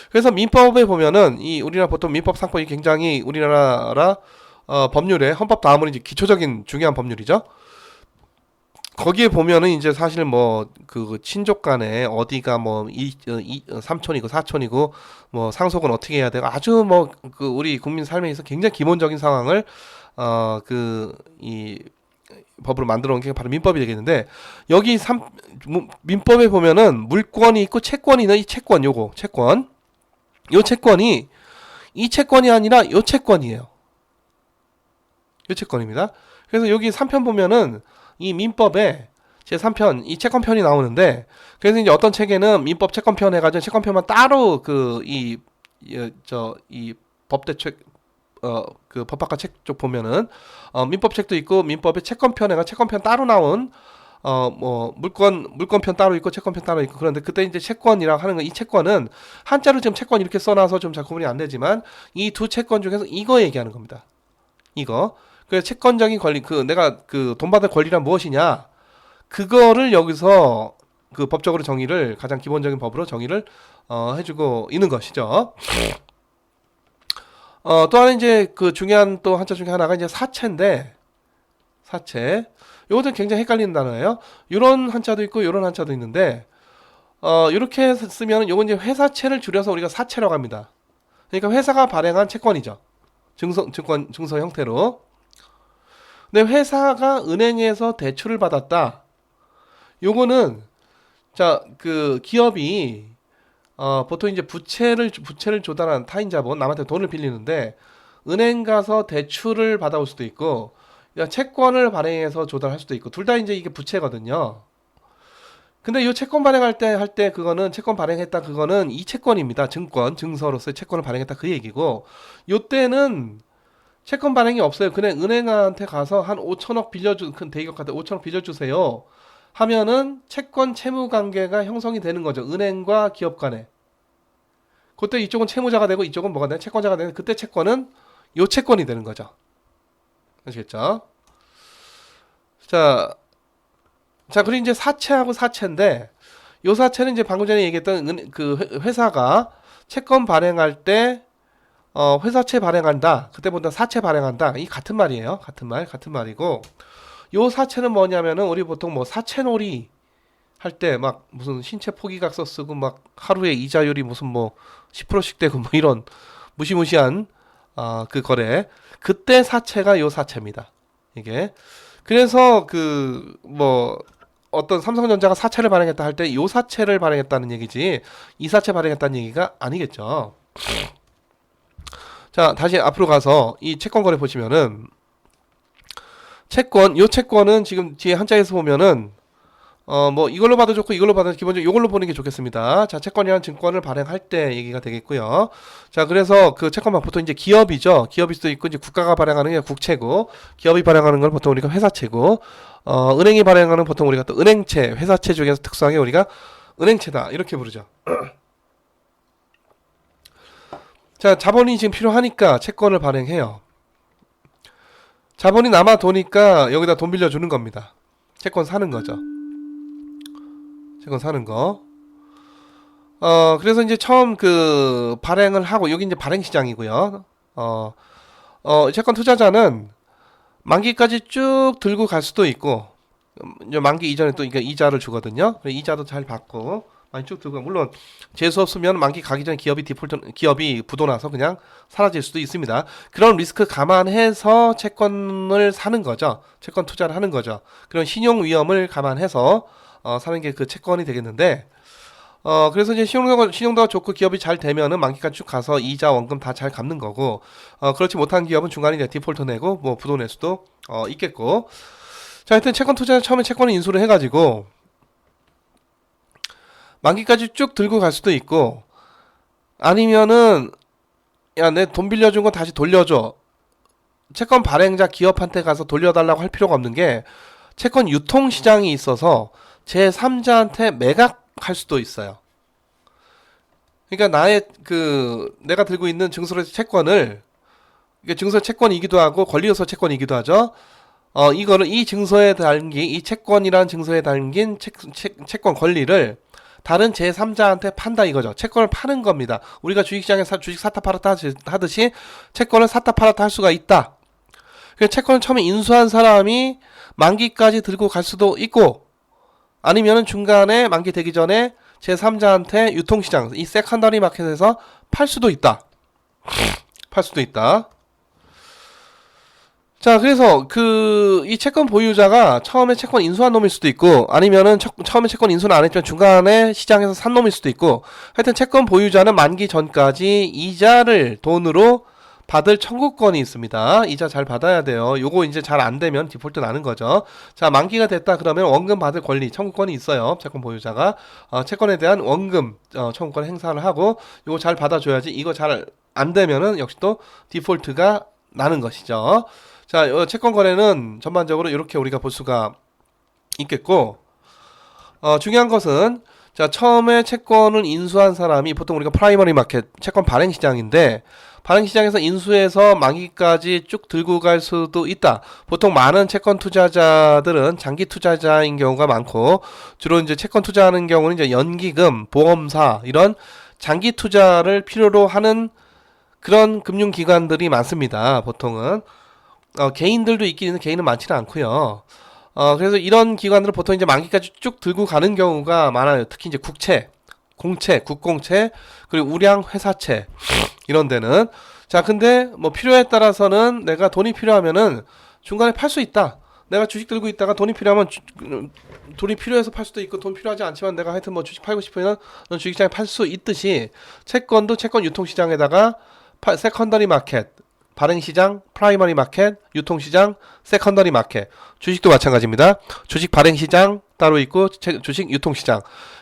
그래서 민법에 보면은 이 우리나라 보통 민법 상법이 굉장히 우리나라 법률에 헌법 다음으로 이제 기초적인 중요한 법률이죠. 거기에 보면은 이제 사실 뭐 그 친족 간에 어디가 뭐 삼촌이고 사촌이고 뭐 상속은 어떻게 해야 되고 아주 뭐 그 우리 국민 삶에 있어서 굉장히 기본적인 상황을 그 이 법으로 만들어 놓은 게 바로 민법이 되겠는데 여기 민법에 보면은 물권이 있고 채권이 있는 이 채권 요 채권이 이 채권이 아니라 요 채권이에요. 요 채권입니다. 그래서 여기 3편 보면은 이 민법에 제3편 이 채권편이 나오는데 그래서 이제 어떤 책에는 민법 채권편 해가지고 채권편만 따로 이 법대책 그 법학과 책 쪽 보면은 민법 책도 있고 민법의 채권편에가 채권편 따로 나온 뭐 물권편 따로 있고 채권편 따로 있고 그런데 그때 이제 채권이라고 하는 거 이 채권은 한자로 지금 채권 이렇게 써놔서 좀 잘 구분이 안 되지만 이 두 채권 중에서 이거 얘기하는 겁니다. 이거. 그래서 채권적인 권리, 내가 돈 받을 권리란 무엇이냐? 그거를 여기서 그 법적으로 정의를, 가장 기본적인 법으로 정의를, 해주고 있는 것이죠. 또 하나 이제 그 중요한 또 한자 중에 하나가 이제 사채인데, 사채. 이것도 굉장히 헷갈리는 단어예요. 요런 한자도 있고, 요런 한자도 있는데, 요렇게 쓰면 요건 이제 회사채를 줄여서 우리가 사채라고 합니다. 그러니까 회사가 발행한 채권이죠. 증서 형태로. 근데 회사가 은행에서 대출을 받았다. 요거는 그 기업이 보통 이제 부채를 조달한 타인 자본 남한테 돈을 빌리는데 은행 가서 대출을 받아올 수도 있고 채권을 발행해서 조달할 수도 있고 둘 다 이제 이게 부채거든요. 근데 이 채권 발행할 때 그거는 채권 발행했다 그거는 이 채권입니다. 증서로서의 채권을 발행했다 그 얘기고 요때는 채권 발행이 없어요. 그냥 은행한테 가서 한 5천억 큰 대기업 같은 5천억 빌려주세요. 하면은 채권 채무 관계가 형성이 되는 거죠. 은행과 기업 간에. 그때 이쪽은 채무자가 되고 이쪽은 뭐가 되나? 채권자가 되는 그때 채권은 요 채권이 되는 거죠. 아시겠죠? 자, 자, 그리고 이제 사채하고 사채인데, 요 사채는 이제 방금 전에 얘기했던 그 회사가 채권 발행할 때, 회사채 발행한다. 그때보다 사채 발행한다. 이 같은 말이에요. 같은 말이고, 요 사채는 뭐냐면은, 우리 보통 뭐 사채놀이 할 때 막 무슨 신체 포기각서 쓰고 막 하루에 이자율이 무슨 뭐 10%씩 되고 뭐 이런 무시무시한, 그 거래. 그때 사채가 요 사채입니다. 이게. 그래서 그 뭐 어떤 삼성전자가 사채를 발행했다 할 때 요 사채를 발행했다는 얘기지 이 사채 발행했다는 얘기가 아니겠죠. 자, 다시 앞으로 가서 이 채권 거래 보시면은 요 채권은 지금 뒤에 한자에서 보면은 뭐 이걸로 봐도 좋고 이걸로 봐도 기본적으로 이걸로 보는 게 좋겠습니다. 자, 채권이란 증권을 발행할 때 얘기가 되겠고요. 자, 그래서 그 채권만 보통 이제 기업이죠. 기업일 수도 있고 이제 국가가 발행하는 게 국채고, 기업이 발행하는 걸 보통 우리가 회사채고, 은행이 발행하는 보통 우리가 또 은행채, 회사채 중에서 특수하게 우리가 은행채다 이렇게 부르죠. 자, 자본이 지금 필요하니까 채권을 발행해요. 자본이 남아 도니까 여기다 돈 빌려주는 겁니다. 채권 사는 거죠. 채권 사는 거. 그래서 이제 처음 그 발행을 하고, 여기 이제 발행 시장이고요. 채권 투자자는 만기까지 쭉 들고 갈 수도 있고, 이제 만기 이전에 또 이게 이자를 주거든요. 이자도 잘 받고, 많이 쭉 들고, 물론 재수 없으면 만기 가기 전에 기업이 부도나서 그냥 사라질 수도 있습니다. 그런 리스크 감안해서 채권을 사는 거죠. 채권 투자를 하는 거죠. 그런 신용 위험을 감안해서 사는 게 그 채권이 되겠는데, 그래서 이제 신용도가 좋고 기업이 잘 되면은 만기까지 쭉 가서 이자 원금 다 잘 갚는 거고, 그렇지 못한 기업은 중간에 이제 디폴트 내고 뭐 부도 낼 수도 있겠고. 자, 하여튼 채권 투자 처음에 채권을 인수를 해가지고 만기까지 쭉 들고 갈 수도 있고, 아니면은 야, 내 돈 빌려준 거 다시 돌려줘. 채권 발행자 기업한테 가서 돌려달라고 할 필요가 없는 게, 채권 유통 시장이 있어서 제3자한테 매각할 수도 있어요. 그러니까 내가 들고 있는 증설의 채권을, 이게 증설 채권이기도 하고 권리요소 채권이기도 하죠. 이거를 이 채권이라는 증서에 담긴 채권 권리를 다른 제3자한테 판다 이거죠. 채권을 파는 겁니다. 우리가 주식시장에서 주식 사타 팔았다 하듯이 채권을 사타 팔았다 할 수가 있다. 채권을 처음에 인수한 사람이 만기까지 들고 갈 수도 있고, 아니면은 중간에 만기 되기 전에 제3자한테 유통시장, 이 세컨더리 마켓에서 팔 수도 있다. 자, 그래서 이 채권 보유자가 처음에 채권 인수한 놈일 수도 있고, 아니면은 처음에 채권 인수는 안 했지만 중간에 시장에서 산 놈일 수도 있고, 하여튼 채권 보유자는 만기 전까지 이자를 돈으로 받을 청구권이 있습니다. 이자 잘 받아야 돼요. 요거 이제 잘 안 되면 디폴트 나는 거죠. 자, 만기가 됐다 그러면 원금 받을 권리, 청구권이 있어요. 채권 보유자가 채권에 대한 원금 청구권 행사를 하고, 요거 잘 받아줘야지. 이거 잘 안 되면은 역시 또 디폴트가 나는 것이죠. 자, 채권 거래는 전반적으로 이렇게 우리가 볼 수가 있겠고, 중요한 것은, 자, 처음에 채권을 인수한 사람이 보통 우리가 프라이머리 마켓, 채권 발행 시장인데, 발행 시장에서 인수해서 만기까지 쭉 들고 갈 수도 있다. 보통 많은 채권 투자자들은 장기 투자자인 경우가 많고, 주로 이제 채권 투자하는 경우는 이제 연기금, 보험사, 이런 장기 투자를 필요로 하는 그런 금융기관들이 많습니다. 보통은. 개인들도 있긴 있는데 개인은 많지는 않고요. 그래서 이런 기관들은 보통 이제 만기까지 쭉 들고 가는 경우가 많아요. 특히 이제 국채, 공채, 국공채, 그리고 우량 회사채, 이런 데는. 자, 근데 뭐 필요에 따라서는 내가 돈이 필요하면은 중간에 팔 수 있다. 내가 주식 들고 있다가 돈이 필요하면 돈이 필요해서 팔 수도 있고, 돈 필요하지 않지만 내가 하여튼 뭐 주식 팔고 싶으면 주식시장에 팔 수 있듯이, 채권도 채권 유통시장에다가 세컨더리 마켓, 발행시장, 프라이머리 마켓, 유통시장, 세컨더리 마켓. 주식도 마찬가지입니다. 주식 발행시장 따로 있고, 주식 유통시장.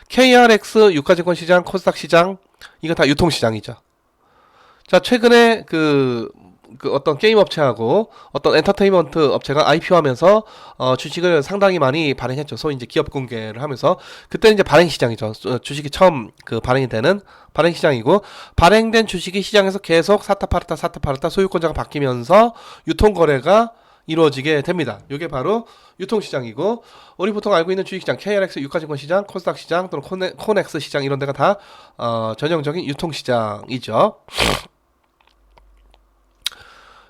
KRX, 유가증권시장, 코스닥 시장, 이거 다 유통시장이죠. 자, 최근에 그 어떤 게임 업체하고 어떤 엔터테인먼트 업체가 IPO 하면서 주식을 상당히 많이 발행했죠. 소위 이제 기업 공개를 하면서, 그때는 이제 발행 시장이죠. 주식이 처음 발행이 되는 발행 시장이고, 발행된 주식이 시장에서 계속 사타 팔았다 소유권자가 바뀌면서 유통 거래가 이루어지게 됩니다. 이게 바로 유통시장이고, 우리 보통 알고 있는 주식시장, KRX 유가증권시장, 코스닥 시장 또는 코넥스 시장 이런 데가 다 전형적인 유통시장이죠.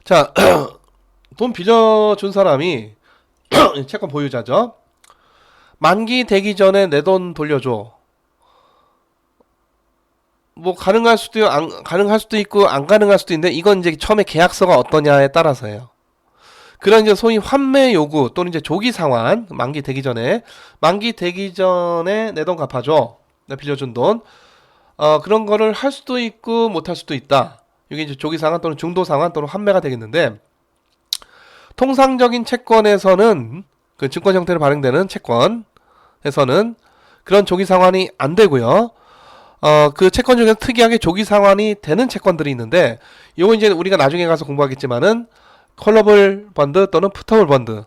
자, 돈 빌려준 사람이 채권 보유자죠. 만기 되기 전에 내 돈 돌려줘. 뭐 가능할 수도 가능할 수도 있고 안 가능할 수도 있는데, 이건 이제 처음에 계약서가 어떠냐에 따라서예요. 그런 이제 소위 환매 요구 또는 이제 조기 상환, 만기 되기 전에 내 돈 갚아줘. 내 빌려준 돈. 그런 거를 할 수도 있고 못 할 수도 있다. 이게 이제 조기 상환 또는 중도 상환 또는 환매가 되겠는데, 통상적인 채권에서는, 그 증권 형태로 발행되는 채권에서는 그런 조기 상환이 안 되고요. 그 채권 중에서 특이하게 조기 상환이 되는 채권들이 있는데, 요거 이제 우리가 나중에 가서 공부하겠지만은 콜러블 번드 또는 풋터블 번드,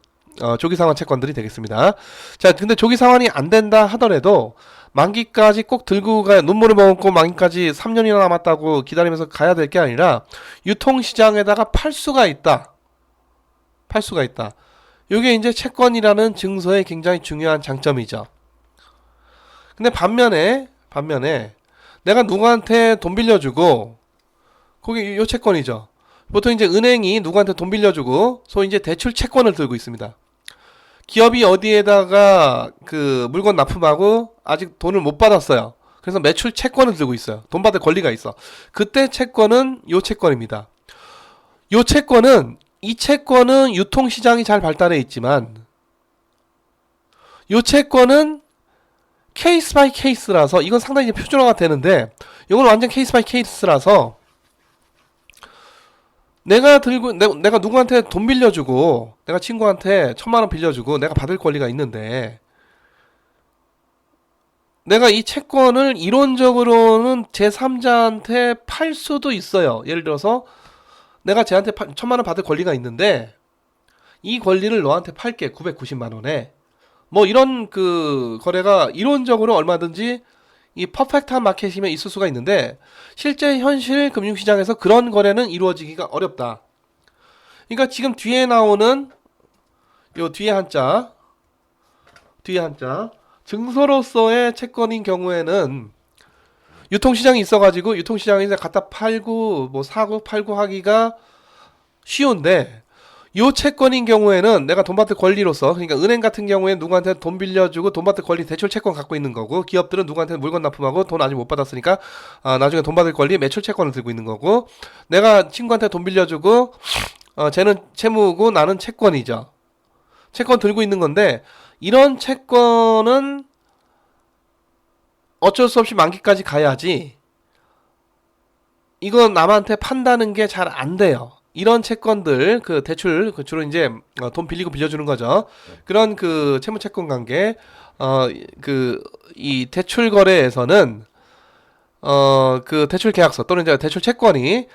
조기 상환 채권들이 되겠습니다. 자, 근데 조기 상환이 안 된다 하더라도 만기까지 꼭 들고 가야, 눈물을 머금고 만기까지 3년이나 남았다고 기다리면서 가야 될 게 아니라 유통시장에다가 팔 수가 있다. 요게 이제 채권이라는 증서의 굉장히 중요한 장점이죠. 근데 반면에 내가 누구한테 돈 빌려주고, 그게 요 채권이죠. 보통 이제 은행이 누구한테 돈 빌려주고 소위 이제 대출 채권을 들고 있습니다. 기업이 어디에다가 그 물건 납품하고 아직 돈을 못 받았어요. 그래서 매출 채권을 들고 있어요. 돈 받을 권리가 있어. 그때 채권은 요 채권입니다. 이 채권은 유통시장이 잘 발달해 있지만, 요 채권은 케이스 바이 케이스라서, 이건 상당히 표준화가 되는데, 이건 완전 케이스 바이 케이스라서, 내가 누구한테 돈 빌려주고, 내가 친구한테 1,000,000원 빌려주고 내가 받을 권리가 있는데, 내가 이 채권을 이론적으로는 제3자한테 팔 수도 있어요. 예를 들어서 내가 쟤한테 1,000,000원 받을 권리가 있는데, 이 권리를 너한테 팔게 990만원에. 뭐 이런 그 거래가 이론적으로 얼마든지 이 퍼펙트한 마켓이면 있을 수가 있는데, 실제 현실 금융시장에서 그런 거래는 이루어지기가 어렵다. 그러니까 지금 뒤에 나오는 요 뒤에 한자 증서로서의 채권인 경우에는 유통시장이 있어가지고 유통시장에서 갖다 팔고 뭐 사고 팔고 하기가 쉬운데, 요 채권인 경우에는 내가 돈 받을 권리로서, 그러니까 은행 같은 경우에 누구한테 돈 빌려주고 돈 받을 권리 대출 채권 갖고 있는 거고, 기업들은 누구한테 물건 납품하고 돈 아직 못 받았으니까 나중에 돈 받을 권리 매출 채권을 들고 있는 거고, 내가 친구한테 돈 빌려주고 쟤는 채무고 나는 채권이죠. 채권 들고 있는 건데, 이런 채권은 어쩔 수 없이 만기까지 가야지, 이거 남한테 판다는 게 잘 안 돼요. 이런 채권들, 그 대출, 그 주로 이제 돈 빌리고 빌려주는 거죠. 그런 그 채무 채권 관계, 이 대출 거래에서는 그 대출 계약서 또는 이제 대출 채권이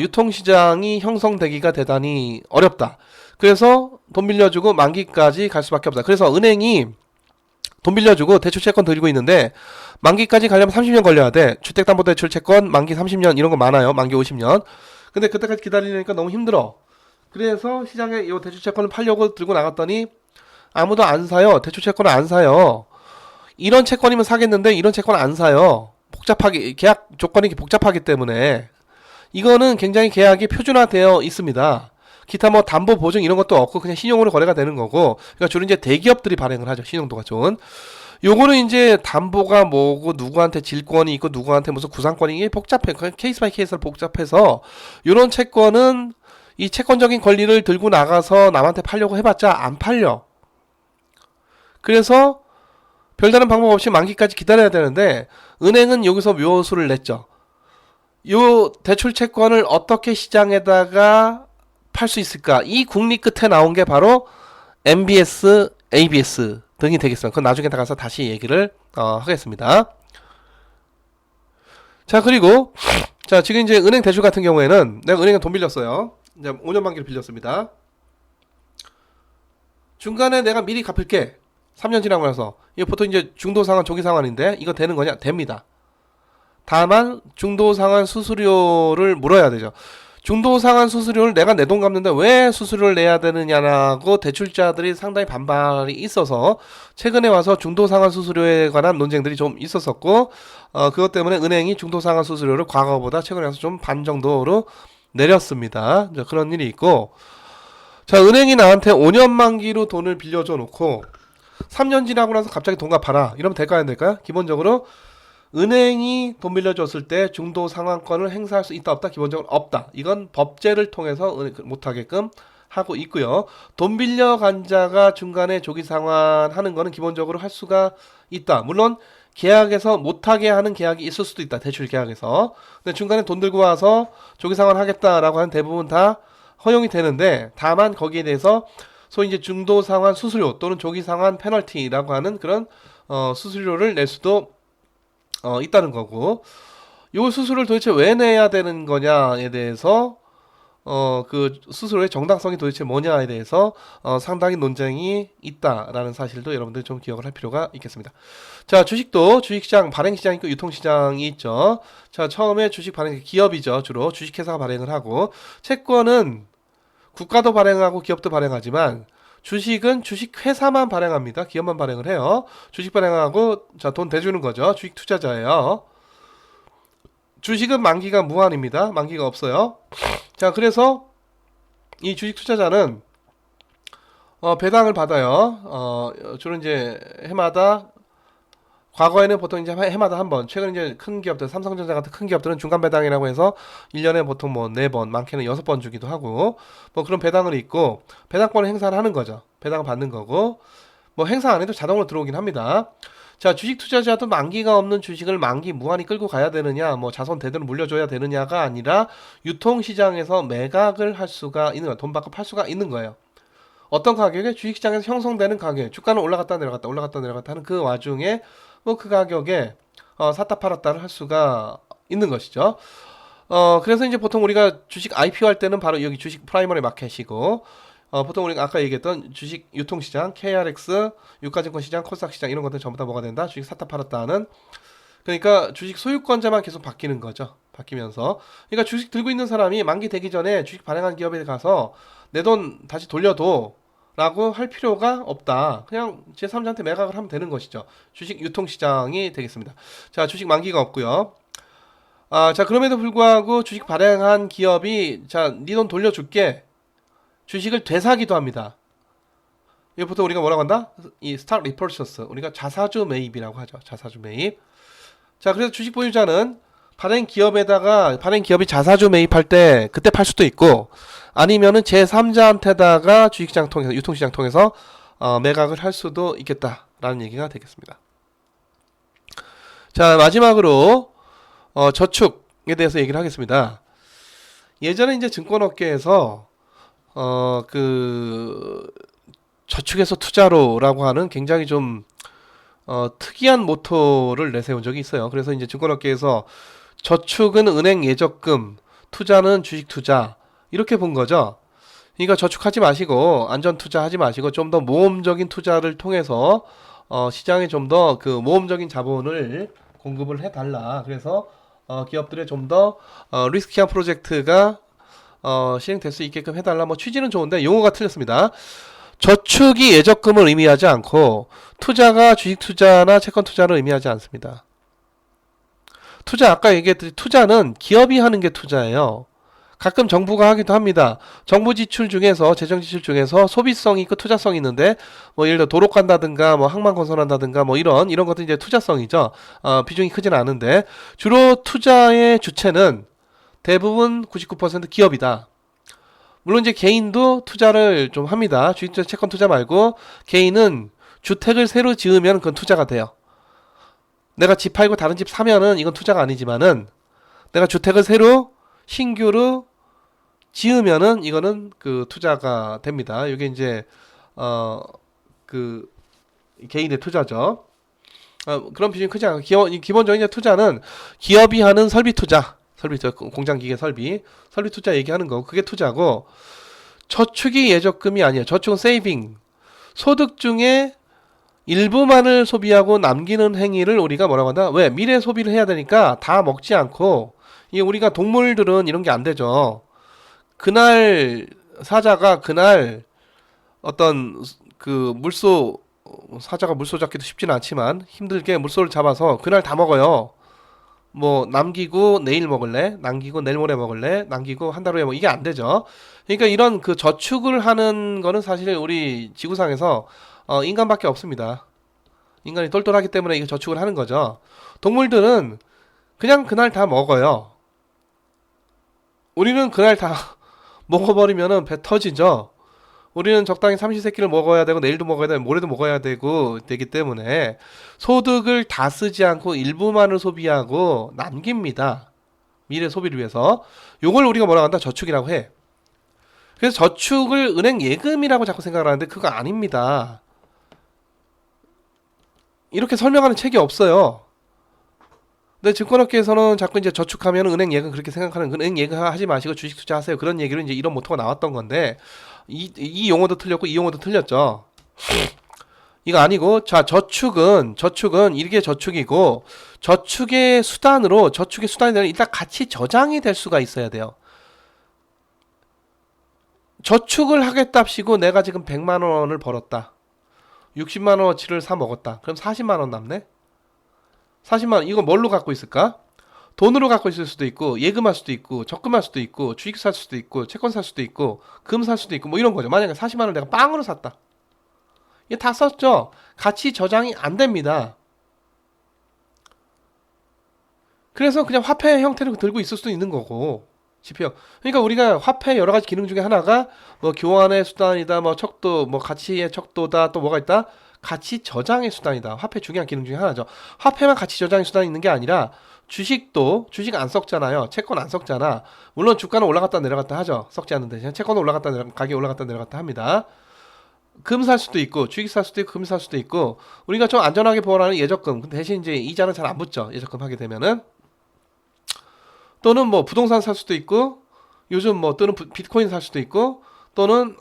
유통시장이 형성되기가 대단히 어렵다. 그래서 돈 빌려주고 만기까지 갈 수밖에 없다. 그래서 은행이 돈 빌려주고 대출 채권 들고 있는데, 만기까지 가려면 30년 걸려야 돼. 주택담보대출 채권 만기 30년 이런 거 많아요. 만기 50년. 근데 그때까지 기다리니까 너무 힘들어. 그래서 시장에 이 대출 채권을 팔려고 들고 나갔더니 아무도 안 사요. 대출 채권을 안 사요. 이런 채권이면 사겠는데 이런 채권을 안 사요. 계약 조건이 복잡하기 때문에. 이거는 굉장히 계약이 표준화되어 있습니다. 기타 뭐 담보 보증 이런 것도 없고 그냥 신용으로 거래가 되는 거고, 그러니까 주로 이제 대기업들이 발행을 하죠. 신용도가 좋은. 요거는 이제 담보가 뭐고 누구한테 질권이 있고 누구한테 무슨 구상권이, 이게 복잡해. 케이스 바이 케이스로 복잡해서, 요런 채권은 이 채권적인 권리를 들고 나가서 남한테 팔려고 해봤자 안 팔려. 그래서 별다른 방법 없이 만기까지 기다려야 되는데, 은행은 여기서 묘수를 냈죠. 요 대출 채권을 어떻게 시장에다가 팔 수 있을까? 이 궁리 끝에 나온 게 바로 MBS, ABS 등이 되겠습니다. 그건 나중에 나가서 다시 얘기를 하겠습니다. 자, 그리고 자, 지금 이제 은행 대출 같은 경우에는 내가 은행에 돈 빌렸어요. 이제 5년 만기를 빌렸습니다. 중간에 내가 미리 갚을게. 3년 지나고 나서. 이거 보통 이제 중도상환, 조기상환인데 이거 되는 거냐? 됩니다. 다만 중도상환 수수료를 물어야 되죠. 중도 상환 수수료를 내가 내 돈 갚는데 왜 수수료를 내야 되느냐라고 대출자들이 상당히 반발이 있어서 최근에 와서 중도 상환 수수료에 관한 논쟁들이 좀 있었었고, 그것 때문에 은행이 중도 상환 수수료를 과거보다 최근에 와서 좀 반 정도로 내렸습니다. 그런 일이 있고, 자, 은행이 나한테 5년 만기로 돈을 빌려줘 놓고 3년 지나고 나서 갑자기 돈 갚아라, 이러면 될까요, 안 될까요? 기본적으로 은행이 돈 빌려줬을 때 중도 상환권을 행사할 수 있다 없다? 기본적으로 없다. 이건 법제를 통해서 못하게끔 하고 있고요. 돈 빌려간 자가 중간에 조기 상환하는 거는 기본적으로 할 수가 있다. 물론 계약에서 못하게 하는 계약이 있을 수도 있다. 대출 계약에서. 근데 중간에 돈 들고 와서 조기 상환하겠다라고 하는 대부분 다 허용이 되는데, 다만 거기에 대해서 소위 이제 중도 상환 수수료 또는 조기 상환 페널티라고 하는 그런 수수료를 낼 수도 있다는 거고, 요 수수료를 도대체 왜 내야 되는 거냐에 대해서 그 수수료의 정당성이 도대체 뭐냐에 대해서 상당히 논쟁이 있다라는 사실도 여러분들 좀 기억을 할 필요가 있겠습니다. 자, 주식도 주식시장, 발행시장이 있고 유통시장이 있죠. 자, 처음에 주식 발행, 기업이죠. 주로 주식회사가 발행을 하고, 채권은 국가도 발행하고 기업도 발행하지만 주식은 주식회사만 발행합니다. 기업만 발행을 해요. 주식 발행하고, 자, 돈 대주는 거죠. 주식 투자자예요. 주식은 만기가 무한입니다. 만기가 없어요. 자, 그래서 이 주식 투자자는 배당을 받아요. 주로 이제 해마다, 과거에는 보통 이제 해마다 한 번, 최근 이제 큰 기업들, 삼성전자 같은 큰 기업들은 중간 배당이라고 해서 1년에 보통 뭐 4번, 많게는 6번 주기도 하고, 뭐 그런 배당을 있고, 배당권을 행사를 하는 거죠. 배당을 받는 거고, 뭐 행사 안 해도 자동으로 들어오긴 합니다. 자, 주식 투자자도 만기가 없는 주식을 만기 무한히 끌고 가야 되느냐, 뭐 자손 대대로 물려줘야 되느냐가 아니라 유통시장에서 매각을 할 수가 있는 거예요. 돈 받고 팔 수가 있는 거예요. 어떤 가격에? 주식시장에서 형성되는 가격에, 주가는 올라갔다 내려갔다 올라갔다 내려갔다 하는 그 와중에 뭐 그 가격에 샀다 팔았다를 할 수가 있는 것이죠. 그래서 이제 보통 우리가 주식 IPO 할 때는 바로 여기 주식 프라이머리 마켓이고, 보통 우리가 아까 얘기했던 주식 유통시장, KRX, 유가증권시장, 코스닥시장 이런 것들 전부 다 뭐가 된다? 주식 샀다 팔았다 하는, 그러니까 주식 소유권자만 계속 바뀌는 거죠. 바뀌면서. 그러니까 주식 들고 있는 사람이 만기 되기 전에 주식 발행한 기업에 가서 내 돈 다시 돌려도 라고 할 필요가 없다. 그냥 제3자한테 매각을 하면 되는 것이죠. 주식 유통시장이 되겠습니다. 자, 주식 만기가 없고요. 자, 그럼에도 불구하고 주식 발행한 기업이, 자, 네 돈 돌려줄게, 주식을 되사기도 합니다. 이거 보통 우리가 뭐라고 한다? 이 스탁 리퍼처스, 우리가 자사주 매입이라고 하죠. 자사주 매입. 자, 그래서 주식 보유자는 발행 기업이 자사주 매입할 때 그때 팔 수도 있고, 아니면은 제3자한테다가 주식시장 통해서, 유통시장 통해서 매각을 할 수도 있겠다라는 얘기가 되겠습니다. 자, 마지막으로 저축에 대해서 얘기를 하겠습니다. 예전에 이제 증권업계에서 그 저축에서 투자로라고 하는 굉장히 좀 특이한 모토를 내세운 적이 있어요. 그래서 이제 증권업계에서 저축은 은행 예적금, 투자는 주식 투자, 이렇게 본 거죠. 그러니까 저축하지 마시고, 안전 투자하지 마시고, 좀 더 모험적인 투자를 통해서 시장에 좀 더 그 모험적인 자본을 공급을 해달라. 그래서 기업들의 좀 더 리스키한 프로젝트가 시행될 수 있게끔 해달라. 뭐 취지는 좋은데 용어가 틀렸습니다. 저축이 예적금을 의미하지 않고 투자가 주식 투자나 채권 투자를 의미하지 않습니다. 투자, 아까 얘기했듯이 투자는 기업이 하는 게 투자예요. 가끔 정부가 하기도 합니다. 정부 지출 중에서, 재정 지출 중에서 소비성이 있고 투자성이 있는데, 뭐 예를 들어 도로 간다든가 뭐 항만 건설한다든가 뭐 이런 것도 이제 투자성이죠. 비중이 크진 않은데, 주로 투자의 주체는 대부분 99% 기업이다. 물론 이제 개인도 투자를 좀 합니다. 주식 투자, 채권 투자 말고 개인은 주택을 새로 지으면 그건 투자가 돼요. 내가 집 팔고 다른 집 사면은 이건 투자가 아니지만은, 내가 주택을 새로 신규로 지으면은 이거는 그 투자가 됩니다. 이게 이제 그 개인의 투자죠. 그런 비중이 크지 않고, 기본적인 이제 투자는 기업이 하는 설비 투자, 공장 기계 설비 투자 얘기하는 거, 그게 투자고, 저축이 예적금이 아니에요. 저축은 세이빙, 소득 중에 일부만을 소비하고 남기는 행위를 우리가 뭐라고 한다? 왜? 미래 소비를 해야 되니까 다 먹지 않고, 이게 우리가 동물들은 이런 게 안 되죠. 그날 사자가 그날 어떤 그 물소 사자가 물소 잡기도 쉽지는 않지만 힘들게 물소를 잡아서 그날 다 먹어요. 뭐 남기고 내일 먹을래, 남기고 내일 모레 먹을래, 남기고 한 달 후에 이게 안 되죠. 그러니까 이런 그 저축을 하는 거는 사실 우리 지구상에서 인간밖에 없습니다. 인간이 똘똘하기 때문에 이거 저축을 하는 거죠. 동물들은 그냥 그날 다 먹어요. 우리는 그날 다 먹어버리면은 배 터지죠. 우리는 적당히 삼시세끼를 먹어야 되고 내일도 먹어야 되고 모레도 먹어야 되기 때문에 소득을 다 쓰지 않고 일부만을 소비하고 남깁니다. 미래 소비를 위해서. 요걸 우리가 뭐라고 한다? 저축이라고 해. 그래서 저축을 은행 예금이라고 자꾸 생각을 하는데 그거 아닙니다. 이렇게 설명하는 책이 없어요. 근데 증권업계에서는 자꾸 이제 저축하면 은행 예금 그렇게 생각하는, 은행 예금 하지 마시고 주식 투자하세요. 그런 얘기로 이제 이런 모토가 나왔던 건데, 이 용어도 틀렸고 이 용어도 틀렸죠. 이거 아니고, 자, 저축은 이게 저축이고, 저축의 수단이 되는 일단 가치 저장이 될 수가 있어야 돼요. 저축을 하겠답시고 내가 지금 100만 원을 벌었다. 60만 원어치를 사 먹었다. 그럼 40만 원 남네? 40만 원, 이거 뭘로 갖고 있을까? 돈으로 갖고 있을 수도 있고, 예금할 수도 있고, 적금할 수도 있고, 주식 살 수도 있고, 채권 살 수도 있고, 금 살 수도 있고, 뭐 이런 거죠. 만약에 40만 원을 내가 빵으로 샀다. 이게 다 썼죠? 가치 저장이 안 됩니다. 그래서 그냥 화폐 형태로 들고 있을 수도 있는 거고, 지표. 그러니까 우리가 화폐 여러 가지 기능 중에 하나가 뭐 교환의 수단이다, 뭐 척도, 뭐 가치의 척도다, 또 뭐가 있다? 가치 저장의 수단이다. 화폐 중요한 기능 중에 하나죠. 화폐만 가치 저장의 수단이 있는 게 아니라 주식도 주식 안 썩잖아요. 채권 안 썩잖아. 물론 주가는 올라갔다 내려갔다 하죠. 썩지 않는 대신 채권은 올라갔다 가격이 올라갔다 내려갔다 합니다. 금 살 수도 있고 주식 살 수도 있고 금 살 수도 있고 우리가 좀 안전하게 보호하는 예적금 대신 이제 이자는 잘 안 붙죠. 예적금 하게 되면은 또는 뭐 부동산 살 수도 있고 요즘 뭐 또는 비트코인 살 수도 있고 또는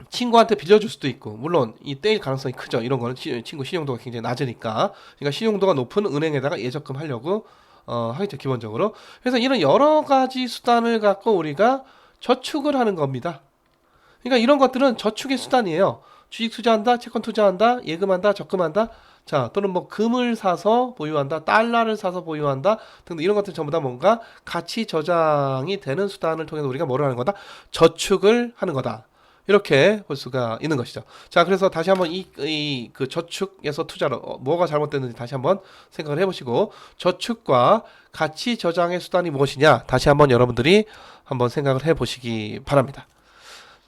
친구한테 빌려줄 수도 있고 물론 이 떼일 가능성이 크죠. 이런 거는 친구 신용도가 굉장히 낮으니까 그러니까 신용도가 높은 은행에다가 예적금 하려고 하겠죠. 기본적으로. 그래서 이런 여러 가지 수단을 갖고 우리가 저축을 하는 겁니다. 그러니까 이런 것들은 저축의 수단이에요. 주식 투자한다, 채권 투자한다, 예금한다, 적금한다. 자, 또는 뭐 금을 사서 보유한다, 달러를 사서 보유한다 등등 이런 것들 전부 다 뭔가 가치 저장이 되는 수단을 통해서 우리가 뭐를 하는 거다? 저축을 하는 거다. 이렇게 볼 수가 있는 것이죠. 자, 그래서 다시 한번 그 저축에서 투자로 뭐가 잘못됐는지 다시 한번 생각을 해보시고 저축과 가치 저장의 수단이 무엇이냐 다시 한번 여러분들이 한번 생각을 해보시기 바랍니다.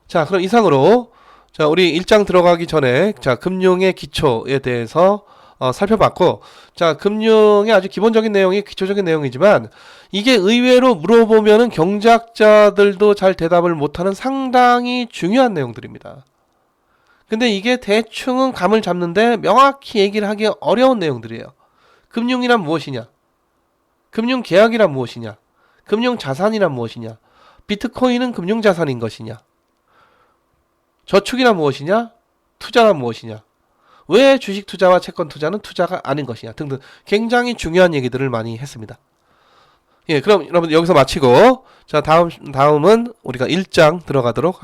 자, 그럼 이상으로 자, 우리 1장 들어가기 전에 자, 금융의 기초에 대해서 살펴봤고 자, 금융의 아주 기본적인 내용이 기초적인 내용이지만 이게 의외로 물어보면은 경제학자들도 잘 대답을 못하는 상당히 중요한 내용들입니다. 근데 이게 대충은 감을 잡는데 명확히 얘기를 하기 어려운 내용들이에요. 금융이란 무엇이냐? 금융계약이란 무엇이냐? 금융자산이란 무엇이냐? 비트코인은 금융자산인 것이냐? 저축이란 무엇이냐? 투자란 무엇이냐? 왜 주식 투자와 채권 투자는 투자가 아닌 것이냐? 등등 굉장히 중요한 얘기들을 많이 했습니다. 예, 그럼 여러분 여기서 마치고 자, 다음은 우리가 1장 들어가도록 하겠습니다.